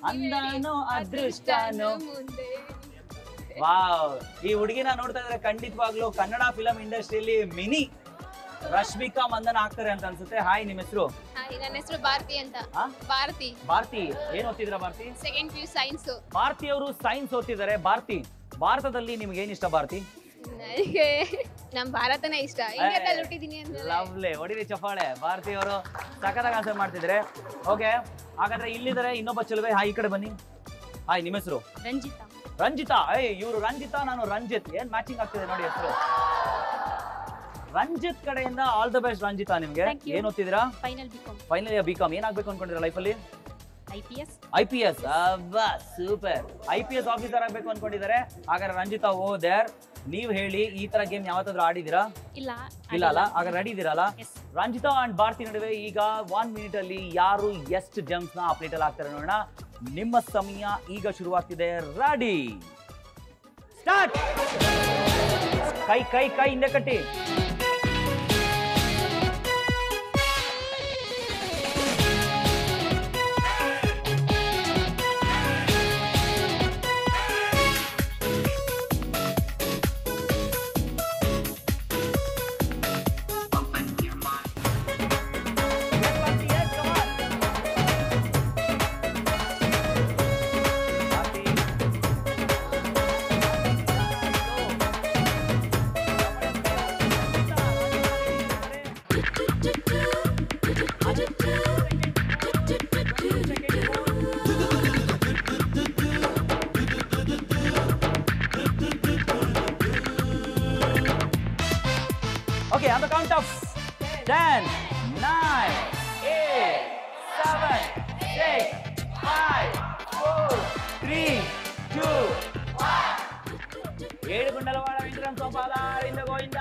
ಅಂದಾನೋ ಅದೃಷ್ಟನೋ. ವಾವ್, ಈ ಹುಡುಗಿನ ನೋಡ್ತಾ ಇದ್ರೆ ಖಂಡಿತವಾಗ್ಲೂ ಕನ್ನಡ ಫಿಲಂ ಇಂಡಸ್ಟ್ರಿಯಲ್ಲಿ ಮಿನಿ ರಶ್ಮಿಕಾ ಮಂದನ ಆಗ್ತಾರೆ ಅಂತ ಅನ್ಸುತ್ತೆ. ಹಾಯ್, ನಿಮ್ಮ ಹೆಸರು? ನನ್ನ ಹೆಸರು ಭಾರತಿ ಅಂತ. ಭಾರತಿ. ಭಾರತಿ, ಏನ್ ಓದ್ತಿದ್ರ Bharathi? Second PU science. Bharathi ಅವರು ಸೈನ್ಸ್ ಓದ್ತಿದ್ದಾರೆ. ಭಾರತಿ, ಭಾರತದಲ್ಲಿ ನಿಮ್ಗೆ ಏನ್ ಇಷ್ಟ ಭಾರತಿ? ನನಗೆ ನಮ್ ಭಾರತನೇ ಇಷ್ಟ. ಇಂಡಿಯಾದಲ್ಲಿ ಹುಟ್ಟಿದೀನಿ ಅಂತ. ಲವ್ಲಿ, ಹೊಡಿರಿ ಚಪ್ಪಾಳೆ. ಭಾರತಿ ಅವರು ಸಖತ್ತಾಗಿ ಆನ್ಸರ್ ಮಾಡ್ತಿದ್ರೆ. ಓಕೆ, ಹಾಗಾದ್ರೆ ಇಲ್ಲಿದ್ದಾರೆ ಇನ್ನೊಬ್ಬ ಚೆಲುವೆ. ಹಾಯ್, ಈ ಕಡೆ ಬನ್ನಿ. ಹಾಯ್, ನಿಮ್ಮ ಹೆಸರು? ರಂಜಿತಾ. ರಂಜಿತಾ. ಇವರು ರಂಜಿತಾ, ನಾನು ರಂಜಿತ್. ಏನ್ ಮ್ಯಾಚಿಂಗ್ ಆಗ್ತಿದೆ ನೋಡಿ ಹೆಸರು. ರಂಜಿತ್ ಕಡೆಯಿಂದ ಆಲ್ ದ ಬೆಸ್ಟ್ ರಂಜಿತಾ. ನಿಮ್ಗೆ ಏನ್ ಓದ್ತಿದ್ದೀರಾ? Final BCom. Final year BCom. ಏನಾಗ್ಬೇಕು ಅನ್ಕೊಂಡಿದ್ದೀರಾ ಲೈಫಲ್ಲಿ? IPS. IPS. Super. IPS officer ಆಗ್ಬೇಕು ಅನ್ಕೊಂಡಿದ್ದಾರೆ. ಹಾಗಾದ್ರೆ ರಂಜಿತಾ ಓ ದೇರ್. ನೀವ್ ಹೇಳಿ, ಈ ತರ ಗೇಮ್ ಯಾವತ್ತಾದ್ರೂ ಆಡಿದಿರಾ? ಇಲ್ಲ. ಇಲ್ಲ ಅಲ್ಲ? ಹಾಗಾದ್ರೆ ರೆಡಿ ಇದೀರಲ್ಲ? ರಂಜಿತಾ ಅಂಡ್ ಭಾರತಿ ನಡುವೆ ಈಗ 1 ಮಿನಿಟ್ ಅಲ್ಲಿ ಯಾರು ಎಷ್ಟು ಜಂಪ್ಸ್ ನ ಪ್ಲೇಟ್ ಅಲ್ಲಿ ಹಾಕ್ತಾರೆ ನೋಡೋಣ. ನಿಮ್ಮ ಸಮಯ ಈಗ ಶುರುವಾಗ್ತಿದೆ. Ready start. ಕೈ ಕೈ ಕೈ ಹಿಂದೆ ಕಟ್ಟಿ. Okay, on the count of 10, 9, 8, 7, 6, 5, 4, 3, 2, 1. 7 ಗುಂಡಲವಾಡ Venkatarama ಸೋಪಾಲ Govinda.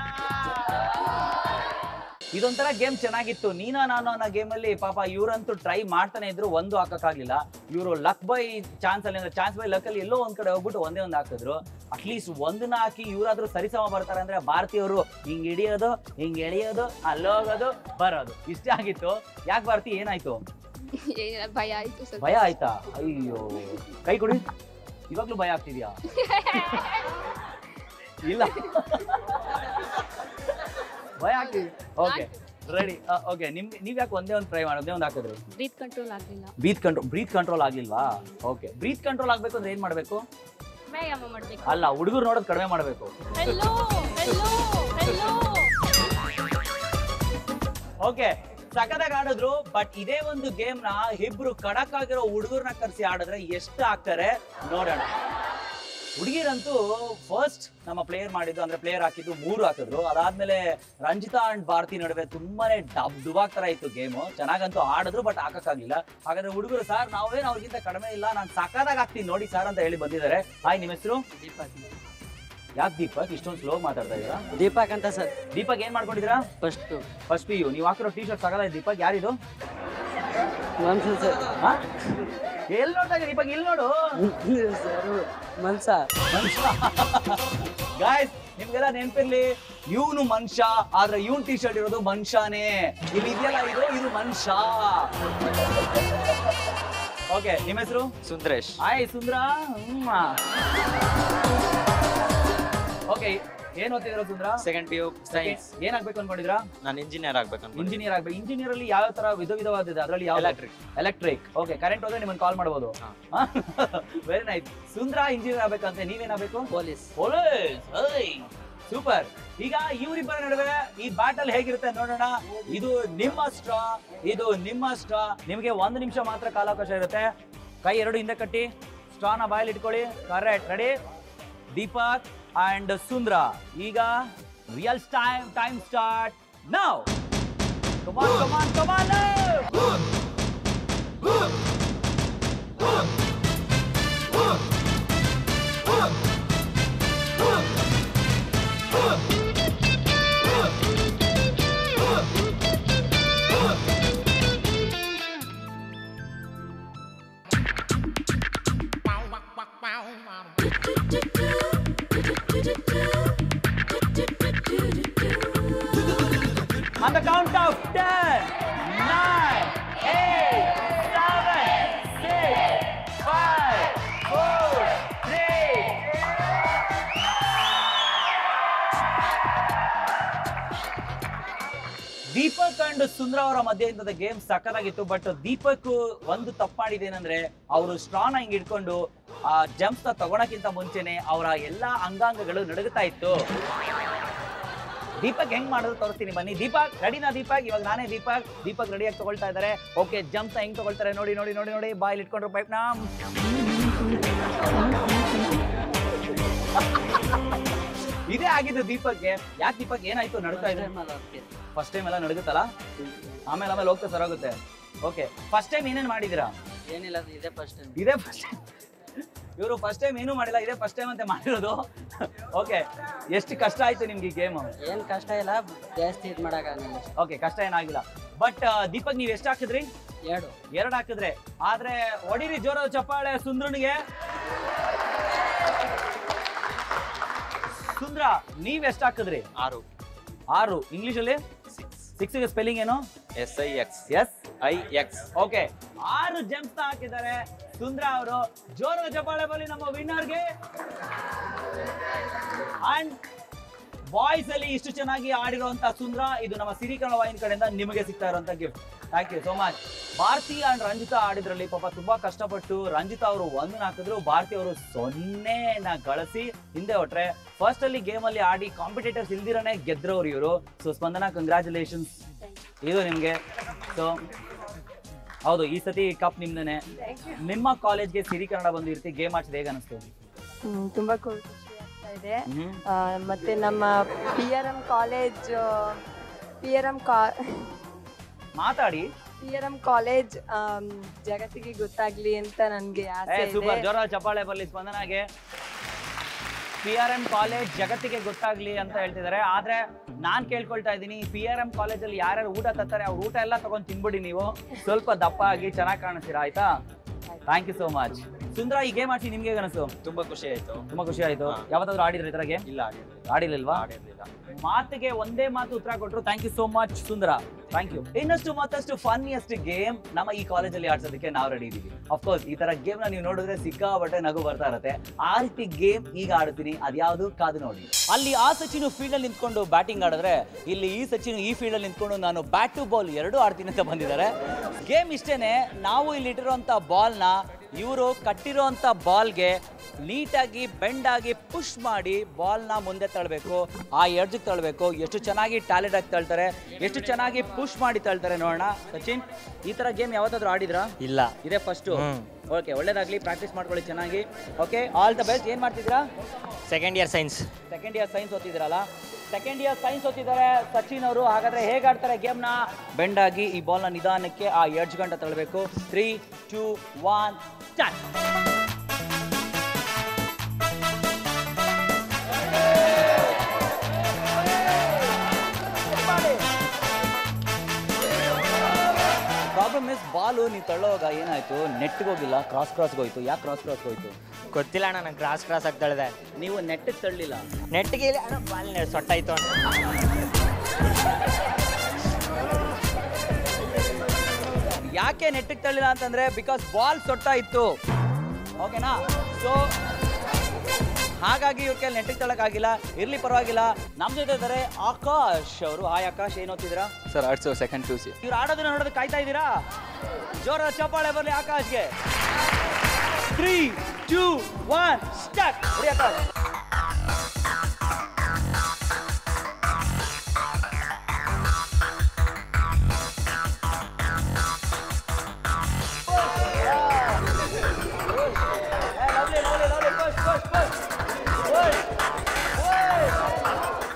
ಇದೊಂಥರ ಗೇಮ್ ಚೆನ್ನಾಗಿತ್ತು. ನೀನಾ ನಾನು ಅನ್ನೋ ಗೇಮ್ ಅಲ್ಲಿ ಪಾಪ ಇವ್ರಂತೂ ಟ್ರೈ ಮಾಡ್ತಾನೆ ಇದ್ರು, ಒಂದು ಹಾಕಕ್ಕಾಗ್ಲಿಲ್ಲ. ಇವರು ಲಕ್ ಬೈ ಚಾನ್ಸ್ ಅಲ್ಲಿ, ಅಂದ್ರೆ ಚಾನ್ಸ್ ಬೈ ಲಕ್ ಅಲ್ಲಿ ಎಲ್ಲೋ ಒಂದ್ ಕಡೆ ಹೋಗ್ಬಿಟ್ಟು ಒಂದೇ ಒಂದು ಹಾಕಿದ್ರು. ಅಟ್ಲೀಸ್ಟ್ ಒಂದನ್ನ ಹಾಕಿ ಇವರಾದ್ರೂ ಸರಿಸಮ ಬರ್ತಾರೆ ಅಂದ್ರೆ ಭಾರತೀಯವರು ಹಿಂಗ್ ಹಿಡಿಯೋದು, ಹಿಂಗ್ ಎಳೆಯೋದು, ಅಲ್ಲೋಗೋದು, ಬರೋದು ಇಷ್ಟೇ ಆಗಿತ್ತು. ಯಾಕೆ ಭಾರತಿ, ಏನಾಯ್ತು? ಭಯ ಆಯ್ತು. ಭಯ ಆಯ್ತಾ? ಅಯ್ಯೋ, ಕೈ ಕೊಡಿ. ಇವಾಗ್ಲೂ ಭಯ ಆಗ್ತಿದ್ಯಾ? ಇಲ್ಲ, ಭಯ ಆಗ್ತಿದೆ. ಓಕೆ, ರೆಡಿ ಓಕೆ ನಿಮ್ಗೆ ನೀವ್ ಯಾಕೆ ಒಂದೇ ಒಂದು ಟ್ರೈ ಮಾಡೋದೇ ಒಂದು ಹಾಕಿದ್ರಿ ಬ್ರೀತ್ ಕಂಟ್ರೋಲ್ ಆಗ್ಲಿಲ್ಲ. ಬ್ರೀತ್ ಕಂಟ್ರೋಲ್ ಆಗಿಲ್ವಾ? ಓಕೆ ಬ್ರೀತ್ ಕಂಟ್ರೋಲ್ ಆಗ್ಬೇಕು ಅಂದ್ರೆ ಏನ್ ಮಾಡ್ಬೇಕು? ವ್ಯಾಯಾಮ ಮಾಡ್ಬೇಕು. ಅಲ್ಲ ಹುಡುಗರು ನೋಡೋದು ಕಡಿಮೆ ಮಾಡ್ಬೇಕು. Hello hello hello. ಓಕೆ ಸಖತ್ತಾಗಿ ಆಡಿದ್ರು. ಬಟ್ ಇದೇ ಒಂದು ಗೇಮ್ ನ ಇಬ್ರು ಖಡಕ್ ಆಗಿರೋ ಹುಡುಗರನ್ನ ಕರ್ಸಿ ಆಡಿದ್ರೆ ಎಷ್ಟು ಆಗ್ತಾರೆ ನೋಡೋಣ. ಹುಡುಗಿರಂತೂ ಫಸ್ಟ್ ನಮ್ಮ ಪ್ಲೇಯರ್ ಮಾಡಿದ್ದು ಅಂದ್ರೆ ಪ್ಲೇಯರ್ ಹಾಕಿದ್ದು 3 ಹಾಕಿದ್ರು. ಅದಾದ್ಮೇಲೆ ರಂಜಿತಾ ಅಂಡ್ ಭಾರತಿ ನಡುವೆ ತುಂಬಾನೇ ದುಬಾಕ್ ತರ ಇತ್ತು ಗೇಮು. ಚೆನ್ನಾಗಂತೂ ಆಡಿದ್ರು ಬಟ್ ಹಾಕಕ್ಕಾಗ್ಲಿಲ್ಲ. ಹಾಗಾದ್ರೆ ಹುಡುಗರು ಸರ್ ನಾವೇನು ಅವ್ರಿಗಿಂತ ಕಡಿಮೆ ಇಲ್ಲ, ನಾನು ಸಖತ್ತಾಗಿ ಹಾಕ್ತೀನಿ ನೋಡಿ ಸರ್ ಅಂತ ಹೇಳಿ ಬಂದಿದ್ದಾರೆ. ಹಾಯ್, ನಿಮ್ಮ ಹೆಸರು? ದೀಪಕ್. ಯಾಕೆ ದೀಪಕ್ ಇಷ್ಟೊಂದು ಸ್ಲೋ ಮಾತಾಡ್ತಾ ಇದ್ದೀರಾ? ದೀಪಕ್ ಅಂತ ಸರ್. ದೀಪಕ್ ಏನ್ ಮಾಡ್ಕೊಂಡಿದ್ದೀರಾ? First PU. ನೀವು ಹಾಕಿರೋ ಟಿ ಶರ್ಟ್ ಸಾಕಾಗಿದೆ. ದೀಪಕ್ ಯಾರಿದು? ಸರ್. ಎಲ್ಲಿ ನೋಡ್ತಾ ಇದ್ದೀರಿ ದೀಪಕ್? ಇಲ್ಲಿ ನೋಡು ಗಾಯ್ಸ್, ನಿಮ್ಗೆಲ್ಲ ನೆನಪಿರ್ಲಿ, ಇವನು ಮನುಷ್ಯ ಆದ್ರೆ ಇವನ್ ಟಿ ಶರ್ಟ್ ಇರೋದು ಮನುಷ್ಯನೇ. ಇಲ್ಲಿ ಇದೆಯಲ್ಲ ಇದು ಮನುಷ್ಯ. ಓಕೆ, ನಿಮ್ಮ ಹೆಸರು? ಸುಂದರೇಶ್. ಹಾಯ್ ಸುಂದ್ರ. ಓಕೆ, ಏನ್ ಓದ್ತಿದ್ರ ಸುಂದ್ರ? Second PU science. ಏನಾಗ್ಬೇಕು ಅನ್ಕೊಂಡಿದ್ರಾ? ನಾನು ಇಂಜಿನಿಯರ್ ಆಗ್ಬೇಕು ಇಂಜಿನಿಯರ್ ಆಗ್ಬೇಕು. ಇಂಜಿನಿಯರ್ ಅಲ್ಲಿ ಯಾವ ತರ ವಿಧವಾದಿದೆ? ಅದರಲ್ಲಿ ಯಾವ? ಎಲೆಕ್ಟ್ರಿಕ್. ಓಕೆ, ಕರೆಂಟ್ ಹೋದ್ರೆ ನಿಮ್ಮನ್ನ ಕಾಲ್ ಮಾಡಬಹುದು. Very nice. ಸುಂದ್ರ ಇಂಜಿನಿಯರ್ ಆಗ್ಬೇಕಂತೆ, ನೀವೇನಾಗಬೇಕು? ಪೊಲೀಸ್. ಸೂಪರ್. ಈಗ ಇವರಿಬ್ಬರ ನಡುವೆ ಈ ಬ್ಯಾಟಲ್ ಹೇಗಿರುತ್ತೆ ನೋಡೋಣ. ಇದು ನಿಮ್ಮಷ್ಟ, ಇದು ನಿಮ್ಮಷ್ಟ. ನಿಮಗೆ 1 ನಿಮಿಷ ಮಾತ್ರ ಕಾಲಾವಕಾಶ ಇರುತ್ತೆ. ಕೈ 2 ಹಿಂದೆ ಕಟ್ಟಿ ಸ್ಟ್ರಾನ ಬಾಯಲ್ಲಿ ಇಟ್ಕೊಳ್ಳಿ. Correct. Ready? Deepak and Sundra. Iga real time start now. Come on. On the count of 10, 9, 8, 7, 6, 5, 4, 3. Deepak and ಸುಂದ್ರ ಅವರ ಮಧ್ಯೆ ಇಂಥದ ಗೇಮ್ ಸಕ್ಕತ್ತಾಗಿತ್ತು. ಬಟ್ ದೀಪಕ್ ಒಂದು ತಪ್ಪು ಮಾಡಿದೇನಂದ್ರೆ ಅವರು ಸ್ಟ್ರಾನ ಹಿಂಗ್ ಇಟ್ಕೊಂಡು ಆ ಜಂಪ್ಸ್ ನ ತಗೊಳಕ್ಕಿಂತ ಮುಂಚೆನೆ ಅವರ ಎಲ್ಲಾ ಅಂಗಾಂಗಗಳು ನಡುಗುತ್ತಾ ಇತ್ತು. ದೀಪಕ್ ಹೆಂಗ್ ಮಾಡೋದು ತೋರಿಸ್ತೀನಿ ಬನ್ನಿ. ದೀಪಕ್ ರೆಡಿನಾ? ದೀಪಕ್ ಇವಾಗ ನಾನೇ ದೀಪಕ್ ರೆಡಿಯಾಗಿ ತಗೊಳ್ತಾ ಇದ್ದಾರೆ. ಓಕೆ, ಜಂಪ್ಸ್ ಹೆಂಗ್ ತಗೊಳ್ತಾರೆ ನೋಡಿ. ಬಾಯಲ್ಲಿ ಇಟ್ಕೊಂಡ್ರು ಪೈಪ್ ನ. ಇದೇ ಆಗಿದ್ದು ದೀಪಕ್ಗೆ. ಯಾಕೆ ದೀಪಕ್ ಏನಾಯ್ತು? ನಡುತ್ತಾ ಇದೆ. ಫಸ್ಟ್ ಟೈಮ್ ಎಲ್ಲ ನಡುಗುತ್ತಲ್ಲ, ಆಮೇಲೆ ಹೋಗ್ತಾ ಸರಾಗುತ್ತೆ. ಓಕೆ, ಫಸ್ಟ್ ಟೈಮ್ ಏನೇನ್ ಮಾಡಿದಿರಾ? ಏನಿಲ್ಲ, ಇದೇ ಫಸ್ಟ್ ಟೈಮ್. ಇವರು ಫಸ್ಟ್ ಟೈಮ್ ಏನೂ ಮಾಡಿಲ್ಲ, ಇದೇ ಫಸ್ಟ್ ಟೈಮ್ ಅಂತ ಮಾಡಿರೋದು. ಓಕೆ, ಎಷ್ಟು ಕಷ್ಟ ಆಯ್ತು ನಿಮ್ಗೆ ಈ ಗೇಮ್? ಏನ್ ಕಷ್ಟ ಇಲ್ಲ, ಜಾಸ್ತಿ ಇದು ಮಾಡಕ್ಕಾಗಲ್ಲ. ಓಕೆ, ಕಷ್ಟ ಏನಾಗಿಲ್ಲ. ಬಟ್ ದೀಪಕ್ ನೀವ್ ಎಷ್ಟು ಹಾಕಿದ್ರಿ? 2 ಹಾಕಿದ್ರೆ. ಆದ್ರೆ ಹೊಡಿರಿ ಜೋರ ಚಪ್ಪಾಳೆ ಸುಂದ್ರನಿಗೆ. ಸುಂದ್ರ ನೀವ್ ಎಷ್ಟು ಹಾಕಿದ್ರಿ? 6. ಇಂಗ್ಲಿಷ್ ಅಲ್ಲಿ 6 ಗೆ ಸ್ಪೆಲ್ಲಿಂಗ್ ಏನು? SIX. ಓಕೆ, 6 ಜಂಪ್ಸ್ ಹಾಕಿದ್ದಾರೆ ಸುಂದ್ರ ಅವರು. ಜೋರ ಚಪ್ಪಾಳೆ ಬರಲಿ ನಮ್ಮ ವಿನ್ನರ್ಗೆ. ಅಂಡ್ ಬಾಯ್ಸ್ ಅಲ್ಲಿ ಇಷ್ಟು ಚೆನ್ನಾಗಿ ಆಡಿರುವಂತ ಸುಂದ್ರ, ಇದು ನಮ್ಮ ಸಿರಿ ಕನ್ನಡ ವಾಹಿನಿ ಕಡೆಯಿಂದ ನಿಮಗೆ ಸಿಗ್ತಾ ಇರುವಂತ gift. Thank you so much. Bharathi and Ranjitha ಆಡಿದ್ರಲ್ಲಿ ಪಾಪ ತುಂಬಾ ಕಷ್ಟಪಟ್ಟು ರಂಜಿತಾ ಅವರು 1 ಹಾಕಿದ್ರು, ಭಾರತಿ ಅವರು 0 ಗಳಿಸಿ ಹಿಂದೆ ಹೊಟ್ರೆ. ಫಸ್ಟ್ ಅಲ್ಲಿ ಗೇಮ್ ಅಲ್ಲಿ ಆಡಿ ಕಾಂಪಿಟೇಟರ್ಸ್ ಇಲ್ದಿರನೇ ಗೆದ್ರವ್ರು ಇವರು. ಸೊ ಸ್ಪಂದನಾ, ಕಂಗ್ರಾಚುಲೇಷನ್ಸ್, ಇದು ನಿಮ್ಗೆ. ಸೊ ಹೌದು, ಈ ಸತಿ ಕಪ್ ನಿಮ್ದೇನೆ. ನಿಮ್ಮ ಕಾಲೇಜ್ಗೆ ಸಿರಿ ಕನ್ನಡ ಬಂದು ಇರ್ತಿ ಗೇಮ್ ಆಡ್ಸಿದ ಹೇಗೆ ಅನಿಸ್ತು? ತುಂಬಾ ಖುಷಿ ಆಗ್ತಾ ಇದೆ. ಮತ್ತೆ ನಮ್ಮ PRM ಕಾಲೇಜ್ ಮಾತಾಡಿ. PRM ಕಾಲೇಜ್ ಜಗತ್ತಿಗೆ ಗೊತ್ತಾಗ್ಲಿ ಅಂತ ನನ್ಗೆ ಆಸೆ ಇದೆ. ಸೂಪರ್, ಜೋರ ಚಪ್ಪಾಳೆ ಬರ್ಲಿ ಸ್ಪಂದನಾಗೆ. PRM ಕಾಲೇಜ್ ಜಗತ್ತಿಗೆ ಗೊತ್ತಾಗ್ಲಿ ಅಂತ ಹೇಳ್ತಿದ್ದಾರೆ. ಆದ್ರೆ ನಾನ್ ಕೇಳ್ಕೊಳ್ತಾ ಇದ್ದೀನಿ, PRM ಕಾಲೇಜಲ್ಲಿ ಯಾರ್ಯಾರು ಊಟ ತರ್ತಾರೆ ಅವ್ರ ಊಟ ಎಲ್ಲ ತಗೊಂಡ್ ತಿನ್ಬಿಡಿ. ನೀವು ಸ್ವಲ್ಪ ದಪ್ಪ ಆಗಿ ಚೆನ್ನಾಗಿ ಕಾಣಿಸ್ತೀರಾ, ಆಯ್ತಾ? Thank you so much. Sundara ಈ ಗೇಮ್ ಆಡ್ಸಿ ನಿಮ್ಗೆ ಅನಿಸ್ತು? ತುಂಬಾ ಖುಷಿ ಆಯ್ತು. ತುಂಬಾ ಖುಷಿ ಆಯ್ತು. ಯಾವತ್ತಾದ್ರೂ ಆಡಿದ್ರೆ ಈ ತರ ಗೇಮ್? ಇಲ್ಲ ಆಡಿರ್ಲಿಲ್ವಾ? ಆಡಿರ್ಲಿಲ್ಲ. ಮಾತಿಗೆ ಒಂದೇ ಮಾತು ಉತ್ತರ ಕೊಟ್ಟರು. ಥ್ಯಾಂಕ್ ಯು ಸೋ ಮಚ್ ಸುಂದರ, ಥ್ಯಾಂಕ್ ಯು. ಇನ್ನಷ್ಟು ಮತ್ತಷ್ಟು ಫನ್ನಿಯಸ್ಟ್ ಗೇಮ್ ನಮ್ಮ ಈ ಕಾಲೇಜಲ್ಲಿ ಆಡ್ಸೋದಕ್ಕೆ ನಾವು ರೆಡಿ ಇದೀವಿ. ಅಫ್ಕೋರ್ಸ್ ಈ ತರ ಗೇಮ್ ನ ನೀವು ನೋಡಿದ್ರೆ ಸಿಕ್ಕಾಪಟ್ಟೆ ನಗು ಬರ್ತಾ ಇರುತ್ತೆ. ಆ ರೀತಿ ಗೇಮ್ ಈಗ ಆಡ್ತೀನಿ, ಅದ್ಯಾವುದು ಕಾದು ನೋಡಿ. ಅಲ್ಲಿ ಆ ಸಚಿನ್ ಫೀಲ್ಡ್ ಅಲ್ಲಿ ನಿಂತ್ಕೊಂಡು ಬ್ಯಾಟಿಂಗ್ ಆಡಿದ್ರೆ, ಇಲ್ಲಿ ಈ ಸಚಿನ್ ಈ ಫೀಲ್ಡ್ ಅಲ್ಲಿ ನಿಂತ್ಕೊಂಡು ನಾನು ಬ್ಯಾಟ್ ಟು ಬಾಲ್ ಎರಡೂ ಆಡ್ತೀನಿ ಅಂತ ಬಂದಿದ್ದಾರೆ. ಗೇಮ್ ಇಷ್ಟೇನೆ, ನಾವು ಇಲ್ಲಿ ಇಟ್ಟಿರುವಂತ ಬಾಲ್ನ ಇವರು ಕಟ್ಟಿರುವಂತ ಬಾಲ್ಗೆ ನೀಟಾಗಿ ಬೆಂಡ್ ಆಗಿ ಪುಷ್ ಮಾಡಿ ಬಾಲ್ನ ಮುಂದೆ ತಳ್ಳಬೇಕು, ಆ ಎಡ್ಜ್ಗೆ ತಳ್ಳಬೇಕು. ಎಷ್ಟು ಚೆನ್ನಾಗಿ ಟ್ಯಾಲೆಂಟ್ ಆಗಿ ತಳ್ತಾರೆ, ಎಷ್ಟು ಚೆನ್ನಾಗಿ ಪುಷ್ ಮಾಡಿ ತಳ್ತಾರೆ ನೋಡೋಣ. ಸಚಿನ್, ಈ ತರ ಗೇಮ್ ಯಾವತ್ತಾದ್ರೂ ಆಡಿದ್ರಾ? ಇಲ್ಲ. ಇದೇ ಫಸ್ಟ್. ಓಕೆ, ಒಳ್ಳೇದಾಗ್ಲಿ, ಪ್ರಾಕ್ಟೀಸ್ ಮಾಡ್ಕೊಳ್ಳಿ ಚೆನ್ನಾಗಿ. Okay, all the best. ಏನ್ ಮಾಡ್ತಿದ್ದೀರಾ? Second year science. Second year science ಓದ್ತಿದ್ದೀರಲ್ಲ? ಸೆಕೆಂಡ್ ಇಯರ್ ಸೈನ್ಸ್ ಓದ್ತಿದ್ದಾರೆ ಸಚಿನ್ ಅವರು. ಹಾಗಾದ್ರೆ ಹೇಗೆ ಆಡ್ತಾರೆ ಗೇಮ್ನ? ಬೆಂಡ್ ಆಗಿ ಈ ಬಾಲ್ನ ನಿಧಾನಕ್ಕೆ ಆ ಎಡ್ಜ್ ಗಂಟ ತಳ್ಳಬೇಕು. 3, 2, 1 ಸ್ಟಾರ್ಟ್. ಪ್ರಾಬ್ಲಮ್ ಇಸ್ ಬಾಲು ನೀವು ತಳ್ಳೋವಾಗ ಏನಾಯ್ತು, ನೆಟ್ಗೆ ಹೋಗಿಲ್ಲ, ಕ್ರಾಸ್ಗೆ ಹೋಯ್ತು. ಯಾಕೆ ಕ್ರಾಸ್ಗೆ ಹೋಯ್ತು ಗೊತ್ತಿಲ್ಲ ಅಣ್ಣ, ನಾನು ಕ್ರಾಸ್ ಆಗಿ ತಳ್ದೆ. ನೀವು ನೆಟ್ಟಿಗೆ ತಳ್ಳಿಲ್ಲ? ನೆಟ್ಗೆ ಅಣ್ಣ ಬಾಲ್ ಸೊಟ್ಟಾಯ್ತು. ಯಾಕೆ ನೆಟ್ಟಿಗೆ ತಳ್ಳಿಲ್ಲ ಅಂತಂದ್ರೆ ಬಿಕಾಸ್ ಬಾಲ್ ಸೊಟ್ಟ ಇತ್ತು. ಓಕೆನಾ? ಸೊ ಹಾಗಾಗಿ ಇವ್ರ ಕೈಲಿ ನೆಟ್ಟಿಗೆ ತಳ್ಳಕ್ಕಾಗಿಲ್ಲ. ಇರ್ಲಿ, ಪರವಾಗಿಲ್ಲ. ನಮ್ಮ ಜೊತೆ ಇದ್ದಾರೆ ಆಕಾಶ್ ಅವರು. ಹಾಯ್ ಆಕಾಶ್, ಏನು ಓದ್ತಿದ್ದೀರಾ? Sir arts second PUC. ಇವ್ರು ಆಡೋದನ್ನ ನೋಡೋದಕ್ಕೆ ಕಾಯ್ತಾ ಇದ್ದೀರಾ? ಜೋರಾದ ಚಪ್ಪಾಳೆ ಬರಲಿ ಆಕಾಶ್ಗೆ. 3, 2, 1 ಸ್ಟಾರ್ಟ್. ಆಕಾಶ್.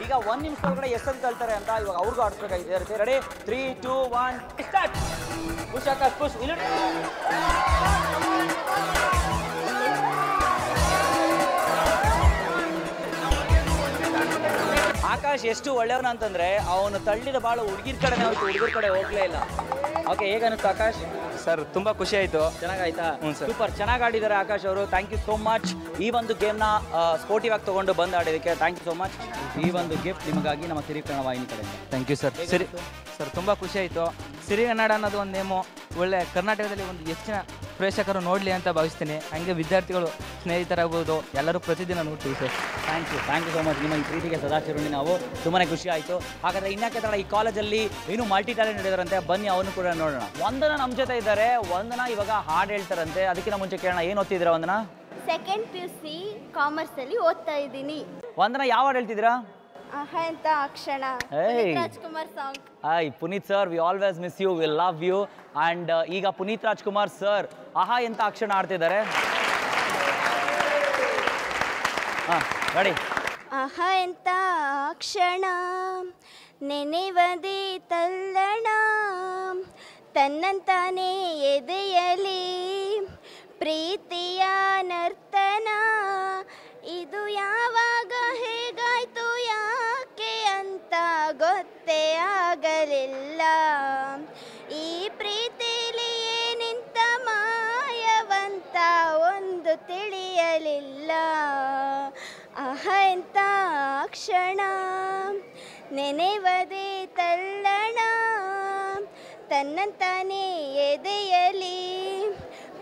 ಈಗ 1 ನಿಮಿಷ ಒಳಗಡೆ ಎಷ್ಟೊಂದು ಕಳ್ತಾರೆ ಅಂತ ಇವಾಗ ಅವ್ರಿಗೂ ಆಡಿಸ್ಬೇಕಾಗಿದೆ. Ready? 3, 2, 1 start. Push Akash, push. ಇಲ್ಲಿ ಆಕಾಶ್ ಎಷ್ಟು ಒಳ್ಳೆಯವನ ಅಂತಂದ್ರೆ ಅವನು ತಳ್ಳಿದ ಬಾಳು ಹುಡುಗಿರ ಕಡೆನೇ ಹೋಯ್ತು, ಹುಡುಗರ ಕಡೆ ಹೋಗ್ಲೇ ಇಲ್ಲ. ಓಕೆ, ಹೇಗನ್ನಿಸ್ತು ಆಕಾಶ್? ಸರ್ ತುಂಬ ಖುಷಿ ಆಯಿತು. ಚೆನ್ನಾಗಾಯ್ತಾ? ಹ್ಞೂ ಸರ್. ಸೂಪರ್, ಚೆನ್ನಾಗಿ ಆಡಿದ್ದಾರೆ ಆಕಾಶ್ ಅವರು. Thank you so much. ಈ ಒಂದು ಗೇಮ್ನ ಸ್ಪೋರ್ಟಿವ್ ಆಗಿ ತೊಗೊಂಡು ಬಂದು ಆಡಿದ್ದಕ್ಕೆ ಥ್ಯಾಂಕ್ ಯು ಸೋ ಮಚ್. ಈ ಒಂದು ಗಿಫ್ಟ್ ನಿಮಗಾಗಿ ನಮ್ಮ ಸಿರಿಕನ್ನಡ ವಾಹಿನಿ ಕಡೆಯಿಂದ. Thank you sir. ಸರ್ ತುಂಬ ಖುಷಿ ಆಯಿತು. ಸಿರಿಗನ್ನಡ ಅನ್ನೋದು ಒಂದು ನೇಮು ಒಳ್ಳೆ ಕರ್ನಾಟಕದಲ್ಲಿ ಒಂದು ಹೆಚ್ಚಿನ ಪ್ರೇಕ್ಷಕರು ನೋಡಲಿ ಅಂತ ಭಾವಿಸ್ತೀನಿ. ಹಾಗೆ ವಿದ್ಯಾರ್ಥಿಗಳು, ಸ್ನೇಹಿತರಾಗ್ಬೋದು, ಎಲ್ಲರೂ ಪ್ರತಿದಿನ ನೋಡ್ತೀವಿ sir. Thank you so much. ನಿಮ್ಮ ಈ ಪ್ರೀತಿಗೆ ಸದಾಶಿರೋಣಿ ನಾವು. ತುಂಬಾ ಖುಷಿ ಆಯಿತು. ಹಾಗಾದರೆ ಇನ್ಯಾಕೆ ತಡ, ಈ ಕಾಲೇಜಲ್ಲಿ ಇನ್ನೂ ಮಲ್ಟಿ ಟ್ಯಾಲೆಂಟ್ ನಡೆದಾರಂತೆ, ಬನ್ನಿ ಅವನು ಕೂಡ ನೋಡೋಣ. ವಂದನಾ ನಮ್ಮ ಜೊತೆ ಇದ್ದಾರೆ. ವಂದನಾ ಇವಾಗ ಹಾಡು ಹೇಳ್ತಾರಂತೆ, ಅದಕ್ಕಿಂತ ಮುಂಚೆ ಕೇಳೋಣ, ಏನು ಓದ್ತಿದ್ದೀರಾ ವಂದನಾ? ಸೆಕೆಂಡ್ PUC ಕಾಮರ್ಸ್ ಅಲ್ಲಿ ಓದ್ತಾ ಇದ್ದೀನಿ. ವಂದನಾ, ಯಾವ ಹಾಡು ಹೇಳ್ತಿದ್ದೀರಾ? ಅಂತ ಅಕ್ಷಣ, Rajkumar song. Hi Puneeth sir, we always miss you, we love you. And ಈಗ ಪುನೀತ್ ರಾಜ್ಕುಮಾರ್ ಸರ್ ಆಹಾ ಎಂತ ಅಕ್ಷಣ ಆಡ್ತಿದ್ದಾರೆ. ಹಾಂ, ರೆಡಿ? ಆಹಾ ಎಂತ ಕ್ಷಣ, ನೆನೆವದೇ ತಲ್ಲಣ, ತನ್ನಂತಾನೇ ಎದೆಯಲಿ ಪ್ರೀತಿಯ ನರ್ತನ. ಇದು ಯಾವಾಗ ಹೇಗಾಯ್ತು ಯಾಕೆ ಅಂತ ಗೊತ್ತೇ ಆಗಲಿಲ್ಲ. ಈ ಪ್ರೀತಿಲಿ ಏನಿಂತ ಮಾಯವಂತ ಒಂದು ತಿಳಿಯಲಿಲ್ಲ. ಆಹ ಎಂತ ಕ್ಷಣ, ನೆನೆವದೇ ತಲ್ಲಣ, ತನ್ನಂತಾನೇ ಎದೆಯಲಿ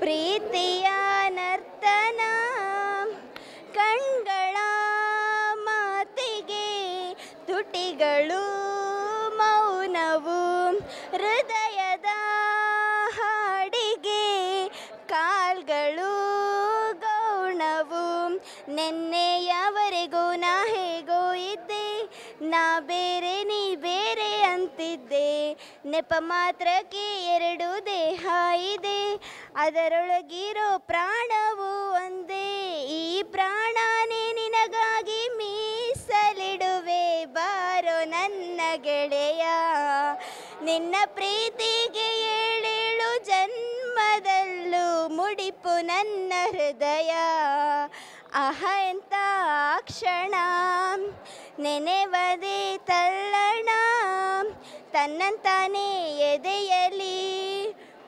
ಪ್ರೀತಿಯ ನರ್ತನ. ಕಣ್ಗಳ ಮಾತಿಗೆ ತುಟಿಗಳು ಮೌನವು, ಹೃದಯದ ಹಾಡಿಗೆ ಕಾಲ್ಗಳು ಗೌಣವು. ನೆನ್ನೆಯವರೆಗೂ ನಾ ಹೇಗೋ ಇದ್ದೆ, ನಾ ಬೇರೆ ನೀ ಬೇರೆ ಅಂತಿದ್ದೆ. ನೆಪ ಮಾತ್ರಕ್ಕೆ ಎರಡು ದೇಹ ಇದೆ, ಅದರೊಳಗಿರೋ ಪ್ರಾಣವು ಒಂದೇ. ಈ ಪ್ರಾಣನೇ ನಿನಗಾಗಿ ಮೀಸಲಿಡುವೆ ಬಾರೋ ನನ್ನ ಗೆಳೆಯ. ನಿನ್ನ ಪ್ರೀತಿಗೆ ಏಳೇಳು ಜನ್ಮದಲ್ಲೂ ಮುಡಿಪು ನನ್ನ ಹೃದಯ. ಆಹ ಎಂತ ಕ್ಷಣ, ನೆನೆವದೇ ತಲ್ಲಣ, ತನ್ನಂತಾನೇ ಎದೆಯಲಿ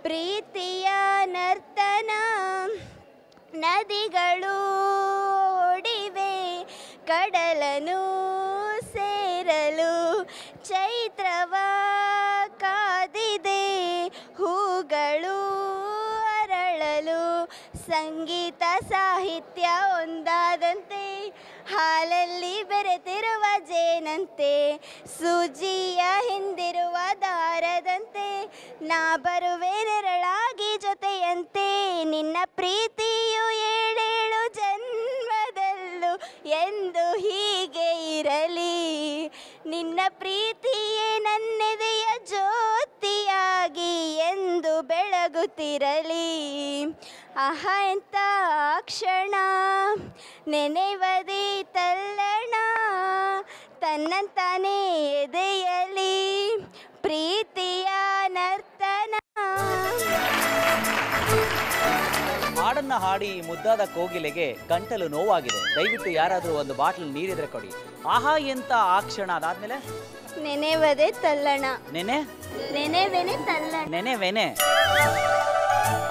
ಪ್ರೀತಿಯ ನರ್ತನ. ನದಿಗಳು ಓಡಿವೆ ಕಡಲನು ಸೇರಲು ಚೈತ್ರವ ಕಾದಿದೆ ಹೂಗಳು ಅರಳಲು ಸಂಗೀತ ಸಾಹಿತ್ಯ ಒಂದಾದಂತೆ ಹಾಲಲ್ಲಿ ಬೆರೆತಿರುವ ಜೇನಂತೆ ಸೂಜಿಯ ಹಿಂದಿರುವ ದಾರದಂತೆ ನಾ ಬರುವೆ ನೆರಳಾಗಿ ಜೊತೆಯಂತೆ ನಿನ್ನ ಪ್ರೀತಿಯು ಏಳೇಳು ಜನ್ಮದಲ್ಲೂ ಎಂದು ಹೀಗೆ ಇರಲಿ ನಿನ್ನ ಪ್ರೀತಿಯೇ ನನ್ನೆದೆಯ ಜ್ಯೋತಿಯಾಗಿ ಎಂದು ಬೆಳಗುತ್ತಿರಲಿ ಆಹ ಎಂತ ಕ್ಷಣ ನೆನೆವದೇ ತಲ್ಲಣ ತನ್ನಂತಾನೇ ಎದೆಯಲಿ ಪ್ರೀತಿಯ ನರ್ತನ. ಹಾಡನ್ನ ಹಾಡಿ ಮುದ್ದಾದ ಕೋಗಿಲೆಗೆ ಗಂಟಲು ನೋವಾಗಿದೆ, ದಯವಿಟ್ಟು ಯಾರಾದರೂ ಒಂದು ಬಾಟಲ್ ನೀರಿದ್ರೆ ಕೊಡಿ. ಆಹಾ ಎಂತ ಆ ಕ್ಷಣ. ಅದಾದ್ಮೇಲೆ ನೆನೆವದೇ ತಲ್ಲಣ ನೆನೆವೆನೆ ತಲ್ಲಣ ನೆನೆವೆನೆ,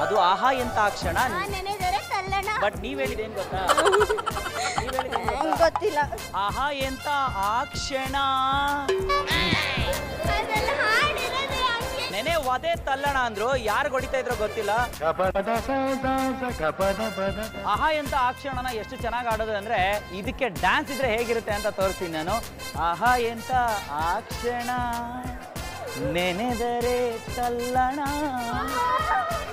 ಅದು ಆಹಾ ಎಂತ ಆ ಕ್ಷಣ. ನೆನೆದರೆ ತಲ್ಲಣ. ಬಟ್ ನೀವ್ ಹೇಳಿದೇನ್ ಗೊತ್ತಾ? ಗೊತ್ತಿಲ್ಲ. ಆಹಾ ಎಂತ ಆ ಕ್ಷಣ ನೆನೆ ಒದೆ ತಲ್ಲಣ ಅಂದ್ರು, ಯಾರು ಹೊಡಿತಾ ಇದ್ರೋ ಗೊತ್ತಿಲ್ಲ. ಆಹಾ ಎಂತ ಆ ಕ್ಷಣನ ಎಷ್ಟು ಚೆನ್ನಾಗಿ ಆಡೋದು ಅಂದ್ರೆ ಇದಕ್ಕೆ ಡ್ಯಾನ್ಸ್ ಇದ್ರೆ ಹೇಗಿರುತ್ತೆ ಅಂತ ತೋರಿಸ್ತೀನಿ ನಾನು. ಆಹಾ ಎಂತ ಆ ಕ್ಷಣ ನೆನೆದರೆ ತಲ್ಲಣ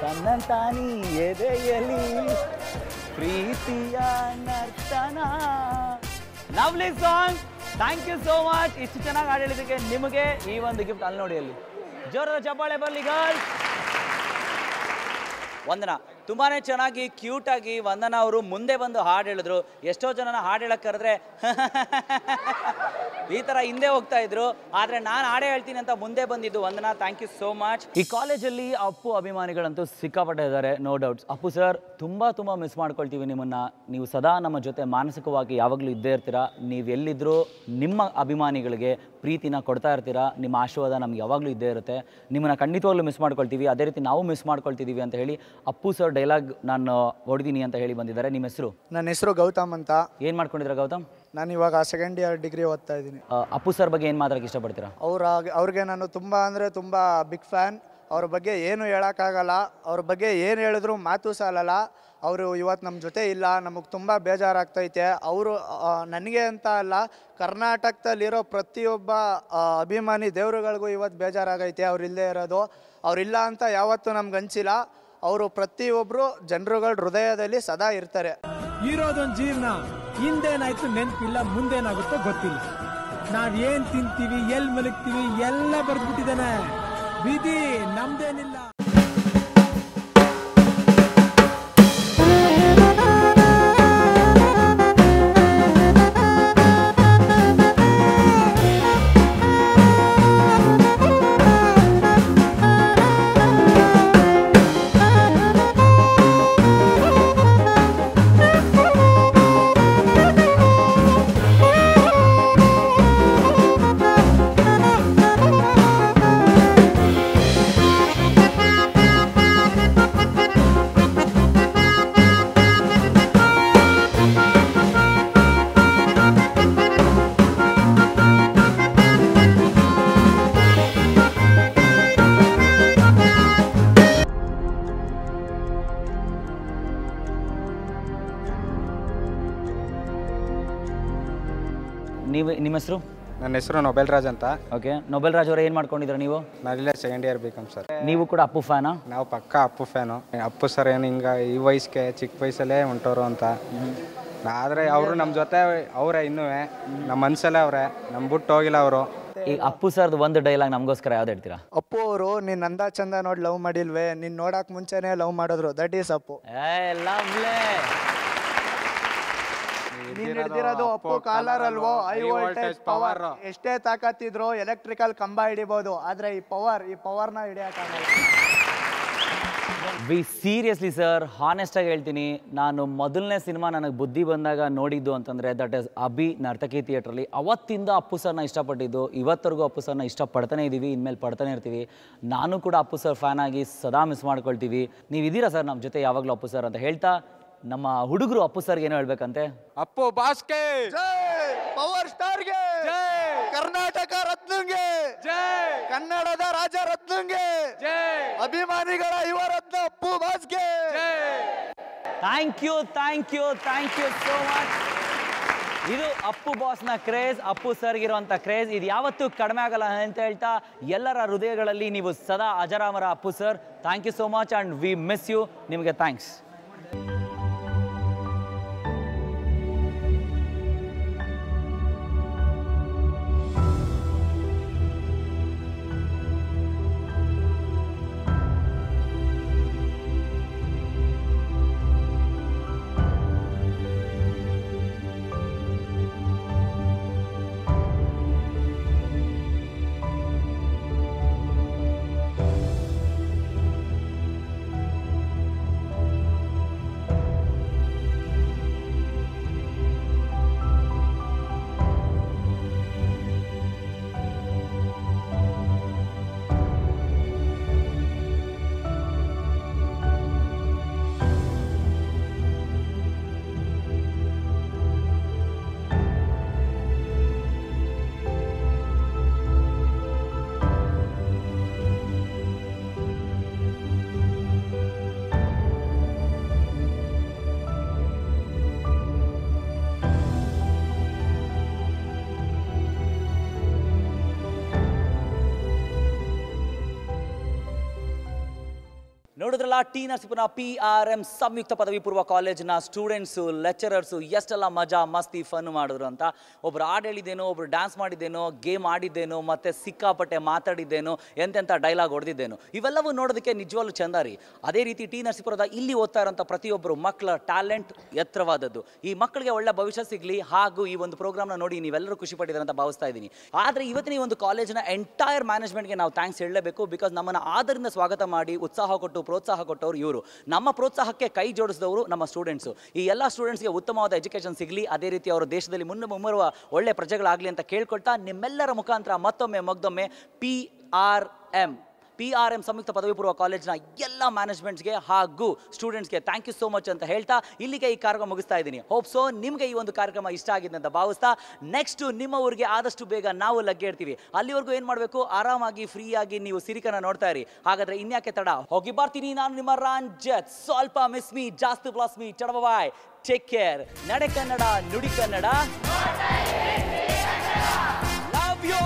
ತನ್ನಂತಾನಿ ಎದೆಯಲಿ ಪ್ರೀತಿಯ ನರ್ತನ. Lovely song, thank you so much. ಇಷ್ಟು ಚೆನ್ನಾಗಿ ಹಾಡು ಹೇಳಿದ್ದಕ್ಕೆ ನಿಮಗೆ ಈ ಒಂದು ಗಿಫ್ಟ್ ಅಲ್ಲಿ ನೋಡಿ, ಅಲ್ಲಿ ಜೋರದ ಚಪ್ಪಾಳೆ ಬರಲಿ ಗರ್ಲ್ಸ್. ವಂದನಾ ತುಂಬಾನೇ ಚೆನ್ನಾಗಿ ಕ್ಯೂಟ್ ಆಗಿ ವಂದನಾ ಅವರು ಮುಂದೆ ಬಂದು ಹಾಡು ಹೇಳಿದ್ರು. ಎಷ್ಟೋ ಜನನ ಹಾಡು ಹೇಳಕ್ ಕರೆದ್ರೆ ಈ ತರ ಹಿಂದೆ ಹೋಗ್ತಾ ಇದ್ರು, ಆದ್ರೆ ನಾನು ಹಾಡೇ ಹೇಳ್ತೀನಿ ಅಂತ ಮುಂದೆ ಬಂದಿದ್ದು Vandana. Thank you so much. ಈ ಕಾಲೇಜಲ್ಲಿ ಅಪ್ಪು ಅಭಿಮಾನಿಗಳಂತೂ ಸಿಕ್ಕಾಪಟ್ಟೆ ಇದ್ದಾರೆ, ನೋ ಡೌಟ್ಸ್. ಅಪ್ಪು ಸರ್ ತುಂಬಾ ಮಿಸ್ ಮಾಡ್ಕೊಳ್ತೀವಿ ನಿಮ್ಮನ್ನ. ನೀವು ಸದಾ ನಮ್ಮ ಜೊತೆ ಮಾನಸಿಕವಾಗಿ ಯಾವಾಗಲೂ ಇದ್ದೇ ಇರ್ತೀರಾ. ನೀವು ಎಲ್ಲಿದ್ರು ನಿಮ್ಮ ಅಭಿಮಾನಿಗಳಿಗೆ ಪ್ರೀತಿನ ಕೊಡ್ತಾ ಇರ್ತೀರಾ. ನಿಮ್ಮ ಆಶೀರ್ವಾದ ನಮ್ಗೆ ಯಾವಾಗಲೂ ಇದ್ದೇ ಇರುತ್ತೆ. ನಿಮ್ಮನ್ನ ಖಂಡಿತವಾಗ್ಲೂ ಮಿಸ್ ಮಾಡ್ಕೊಳ್ತೀವಿ, ಅದೇ ರೀತಿ ನಾವು ಮಿಸ್ ಮಾಡ್ಕೊಳ್ತಿದ್ದೀವಿ ಅಂತ ಹೇಳಿ ಅಪ್ಪು ಸರ್ ಡೈಲಾಗ್ ನಾನು ಹೊಡೆದೀನಿ ಅಂತ ಹೇಳಿ ಬಂದಿದ್ದಾರೆ. ನಿಮ್ಮ ಹೆಸರು? ನನ್ನ ಹೆಸರು ಗೌತಮ್ ಅಂತ. ಏನು ಮಾಡ್ಕೊಂಡಿದ್ದೀರಾ ಗೌತಮ್? ನಾನು ಇವಾಗ ಸೆಕೆಂಡ್ ಇಯರ್ ಡಿಗ್ರಿ ಓದ್ತಾ ಇದ್ದೀನಿ. ಅಪ್ಪು ಸರ್ ಬಗ್ಗೆ ಏನು ಮಾತಾಡಕ್ಕೆ ಇಷ್ಟಪಡ್ತೀರಾ? ಅವ್ರಿಗೆ ನಾನು ತುಂಬ ಅಂದರೆ ತುಂಬ ಬಿಗ್ ಫ್ಯಾನ್. ಅವ್ರ ಬಗ್ಗೆ ಏನು ಹೇಳೋಕ್ಕಾಗಲ್ಲ, ಅವ್ರ ಬಗ್ಗೆ ಏನು ಹೇಳಿದ್ರು ಮಾತು ಸಾಲಲ್ಲ. ಅವರು ಇವತ್ತು ನಮ್ಮ ಜೊತೆ ಇಲ್ಲ, ನಮಗೆ ತುಂಬ ಬೇಜಾರಾಗ್ತೈತೆ. ಅವರು ನನಗೆ ಅಂತ ಅಲ್ಲ, ಕರ್ನಾಟಕದಲ್ಲಿರೋ ಪ್ರತಿಯೊಬ್ಬ ಅಭಿಮಾನಿ ದೇವರುಗಳಿಗೂ ಇವತ್ತು ಬೇಜಾರಾಗೈತೆ ಅವ್ರು ಇಲ್ಲದೆ ಇರೋದು. ಅವರಿಲ್ಲ ಅಂತ ಯಾವತ್ತೂ ನಮ್ಗೆ ಅನಿಸಿಲ್ಲ. ಅವರು ಪ್ರತಿಯೊಬ್ಬರು ಜನರುಗಳ ಹೃದಯದಲ್ಲಿ ಸದಾ ಇರ್ತಾರೆ. ಇರೋದೊಂದು ಜೀವನ, ಹಿಂದೇನಾಯ್ತು ನೆನಪಿಲ್ಲ, ಮುಂದೇನಾಗುತ್ತೋ ಗೊತ್ತಿಲ್ಲ. ನಾವೇನು ತಿಂತೀವಿ, ಎಲ್ಲಿ ಮಲಗ್ತೀವಿ ಎಲ್ಲ ಬರ್ಬಿಟ್ಟಿದ್ದಾನೆ. ವಿಧಿ ನಮ್ದೇನಿಲ್ಲ. ನಿಮ್ಮ ಹೆಸರು? ನನ್ನ ಹೆಸರು ನೊಬೆಲ್ ರಾಜ್ ಅಂತ. ಓಕೆ, ನೊಬೆಲ್ ರಾಜ್ ಅವರೇ ಏನು ಮಾಡ್ಕೊಂಡಿದ್ರ ನೀವು? ನಾನಿಲ್ಲೇ ಸೆಕೆಂಡ್ ಇಯರ್ ಬೇಕಂ ಸರ್. ನೀವು ಕೂಡ ಅಪ್ಪು ಫ್ಯಾನಾ? ನಾವು ಪಕ್ಕ ಅಪ್ಪು ಫ್ಯಾನು. ಅಪ್ಪು ಸರ್ ಏನು ಹಿಂಗೆ ಈ ವಯಸ್ಸಿಗೆ ಚಿಕ್ಕ ವಯಸ್ಸಲ್ಲೇ ಹೊಂಟೋರು ಅಂತ. ಆದರೆ ಅವರು ನಮ್ಮ ಜೊತೆ ಅವರೇ, ಇನ್ನೂ ನಮ್ಮ ಮನಸ್ಸಲ್ಲೇ ಅವರೇ, ನಮ್ಮ ಬಿಟ್ಟು ಹೋಗಿಲ್ಲ ಅವರು. ಈಗ ಅಪ್ಪು ಸರ್ದು ಒಂದು ಡೈಲಾಗ್ ನಮಗೋಸ್ಕರ ಯಾವ್ದು ಹೇಳ್ತೀರಾ? ಅಪ್ಪು ಅವರು ನೀನು ಅಂದ ಚಂದ ನೋಡಿ ಲವ್ ಮಾಡಿಲ್ವೇ, ನೀನು ನೋಡೋಕೆ ಮುಂಚೆನೇ ಲವ್ ಮಾಡಿದ್ರು, ದಟ್ ಈಸ್ ಅಪ್ಪು. ಹಿಡಿದಿರೋದು ಅಪ್ಪು ಕಾಲರ್ ಅಲ್ವೋ, ಹೈ ವೋಲ್ಟೇಜ್ ಪವರ್. ಎಷ್ಟೇ ತಾಕತ್ತಿದ್ರು ಎಲೆಕ್ಟ್ರಿಕಲ್ ಕಂಬ ಹಿಡಿಬೋದು, ಆದರೆ ಈ ಪವರ್ನ ಹಿಡಿಯೋಕ್ಕಾಗಲ್ಲ. ವಿ ಸೀರಿಯಸ್ಲಿ ಸರ್, ಹಾನೆಸ್ಟಾಗಿ ಹೇಳ್ತೀನಿ, ನಾನು ಮೊದಲನೇ ಸಿನಿಮಾ ನನಗೆ ಬುದ್ಧಿ ಬಂದಾಗ ನೋಡಿದ್ದು ಅಂತಂದರೆ ದಟ್ ಈಸ್ ಅಭಿ ನರ್ತಕಿ ಥಿಯೇಟ್ರಲ್ಲಿ. ಅವತ್ತಿಂದ ಅಪ್ಪು ಸರ್ನ ಇಷ್ಟಪಟ್ಟಿದ್ದು, ಇವತ್ತರೆಗೂ ಅಪ್ಪು ಸರ್ನ ಇಷ್ಟಪಡ್ತಾನೆ ಇದ್ದೀವಿ, ಇನ್ಮೇಲೆ ಪಡ್ತಾನೆ ಇರ್ತೀವಿ. ನಾನು ಕೂಡ ಅಪ್ಪು ಸರ್ ಫ್ಯಾನ್ ಆಗಿ ಸದಾ ಮಿಸ್ ಮಾಡ್ಕೊಳ್ತೀವಿ. ನೀವು ಇದ್ದೀರಾ ಸರ್ ನಮ್ಮ ಜೊತೆ ಯಾವಾಗಲೂ ಅಪ್ಪು ಸರ್ ಅಂತ ಹೇಳ್ತಾ ನಮ್ಮ ಹುಡುಗರು ಅಪ್ಪು ಸರ್ಗೆ ಏನೋ ಹೇಳ್ಬೇಕಂತೆ. ಅಪ್ಪು ಬಾಸ್ಗೆ ಪವರ್ ಸ್ಟಾರ್ಗೆ ಕರ್ನಾಟಕ ರತ್ನಂಗೆ ಕನ್ನಡದ ರಾಜ ರತ್ನಂಗೆ ಅಭಿಮಾನಿಗಳ ಯುವ ರತ್ನ ಅಪ್ಪು ಬಾಸ್ಗೆ. Thank you so much. ಇದು ಅಪ್ಪು ಬಾಸ್ನ ಕ್ರೇಜ್, ಅಪ್ಪು ಸರ್ಗಿರುವಂಥ ಕ್ರೇಜ್ ಇದು ಯಾವತ್ತೂ ಕಡಿಮೆ ಆಗಲ್ಲ ಅಂತ ಹೇಳ್ತಾ ಎಲ್ಲರ ಹೃದಯಗಳಲ್ಲಿ ನೀವು ಸದಾ ಅಜರಾಮರ Appu sir. Thank you so much and we miss you. ನಿಮಗೆ ಥ್ಯಾಂಕ್ಸ್. ನೋಡಿದ್ರಲ್ಲ, ಟಿ ನರಸೀಪುರ PRM ಸಂಯುಕ್ತ ಪದವಿ ಪೂರ್ವ ಕಾಲೇಜಿನ ಸ್ಟೂಡೆಂಟ್ಸು ಲೆಕ್ಚರರ್ಸು ಎಷ್ಟೆಲ್ಲ ಮಜಾ ಮಸ್ತಿ ಫನ್ ಮಾಡಿದ್ರು ಅಂತ. ಒಬ್ರು ಹಾಡು ಹೇಳಿದ್ದೇನೋ, ಒಬ್ರು ಡ್ಯಾನ್ಸ್ ಮಾಡಿದ್ದೇನೋ, ಗೇಮ್ ಆಡಿದ್ದೇನೋ, ಮತ್ತು ಸಿಕ್ಕಾಪಟ್ಟೆ ಮಾತಾಡಿದ್ದೇನೋ, ಎಂತೆಂಥ ಡೈಲಾಗ್ ಹೊಡೆದಿದ್ದೇನೋ, ಇವೆಲ್ಲವೂ ನೋಡೋದಕ್ಕೆ ನಿಜವಾಗ್ಲೂ ಚಂದ ರೀ. ಅದೇ ರೀತಿ ಟಿ ನರಸೀಪುರದ ಇಲ್ಲಿ ಓದ್ತಾ ಇರೋಂಥ ಪ್ರತಿಯೊಬ್ಬರು ಮಕ್ಕಳ ಟ್ಯಾಲೆಂಟ್ ಎತ್ತರವಾದದ್ದು. ಈ ಮಕ್ಕಳಿಗೆ ಒಳ್ಳೆ ಭವಿಷ್ಯ ಸಿಗಲಿ, ಹಾಗೂ ಈ ಒಂದು ಪ್ರೋಗ್ರಾಮ್ನ ನೋಡಿ ನೀವೆಲ್ಲರೂ ಖುಷಿ ಪಟ್ಟಿದ್ದಾರೆ ಅಂತ ಭಾವಿಸ್ತಾ ಇದ್ದೀನಿ. ಆದರೆ ಇವತ್ತಿನ ಈ ಒಂದು ಕಾಲೇಜಿನ ಎಂಟೈರ್ ಮ್ಯಾನೇಜ್ಮೆಂಟ್ಗೆ ನಾವು ಥ್ಯಾಂಕ್ಸ್ ಹೇಳಲೇಬೇಕು. ಬಿಕಾಸ್ ನಮ್ಮನ್ನು ಆದರಿಂದ ಸ್ವಾಗತ ಮಾಡಿ ಉತ್ಸಾಹ ಕೊಟ್ಟು ಪ್ರೋತ್ಸಾಹ ಕೊಟ್ಟವರು ಇವರು. ನಮ್ಮ ಪ್ರೋತ್ಸಾಹಕ್ಕೆ ಕೈ ಜೋಡಿಸಿದವರು ನಮ್ಮ ಸ್ಟೂಡೆಂಟ್ಸು. ಈ ಎಲ್ಲ ಸ್ಟೂಡೆಂಟ್ಸ್ಗೆ ಉತ್ತಮವಾದ ಎಜುಕೇಷನ್ ಸಿಗಲಿ, ಅದೇ ರೀತಿ ಅವರು ದೇಶದಲ್ಲಿ ಮುನ್ನುವ ಒಳ್ಳೆ ಪ್ರಜೆಗಳಾಗಲಿ ಅಂತ ಕೇಳ್ಕೊಳ್ತಾ ನಿಮ್ಮೆಲ್ಲರ ಮುಖಾಂತರ ಮತ್ತೊಮ್ಮೆ PRM ಸಂಯುಕ್ತ ಪದವಿ ಪೂರ್ವ ಕಾಲೇಜಿನ ಎಲ್ಲ ಮ್ಯಾನೇಜ್ಮೆಂಟ್ಸ್ಗೆ ಹಾಗೂ ಸ್ಟೂಡೆಂಟ್ಸ್ಗೆ ಥ್ಯಾಂಕ್ ಯು ಸೋ ಮಚ್ ಅಂತ ಹೇಳ್ತಾ ಇಲ್ಲಿಗೆ ಈ ಕಾರ್ಯಕ್ರಮ ಮುಗಿಸ್ತಾ ಇದ್ದೀನಿ. ಹೋಪ್ ಸೊ ನಿಮಗೆ ಈ ಒಂದು ಕಾರ್ಯಕ್ರಮ ಇಷ್ಟ ಆಗಿದೆ ಅಂತ ಭಾವಿಸ್ತಾ ನೆಕ್ಸ್ಟ್ ನಿಮ್ಮ ಊರಿಗೆ ಆದಷ್ಟು ಬೇಗ ನಾವು ಲಗ್ಗೆಡ್ತೀವಿ. ಅಲ್ಲಿವರೆಗೂ ಏನು ಮಾಡಬೇಕು, ಆರಾಮಾಗಿ ಫ್ರೀಯಾಗಿ ನೀವು ಸಿರಿಕನ್ನ ನೋಡ್ತಾ ಇರಿ. ಹಾಗಾದ್ರೆ ಇನ್ಯಾಕೆ ತಡ, ಹೋಗಿ ಬರ್ತೀನಿ. ನಾನು ನಿಮ್ಮ ರಂಜಿತ್. ಸ್ವಲ್ಪ ಮಿಸ್ ಮೀ, ಜಾಸ್ತಿ ಪ್ಲಸ್ ಮೀ. ಬಾಯ್, ಟೇಕ್ ಕೇರ್. ನಡೆ ಕನ್ನಡ, ನುಡಿ ಕನ್ನಡ. Love you.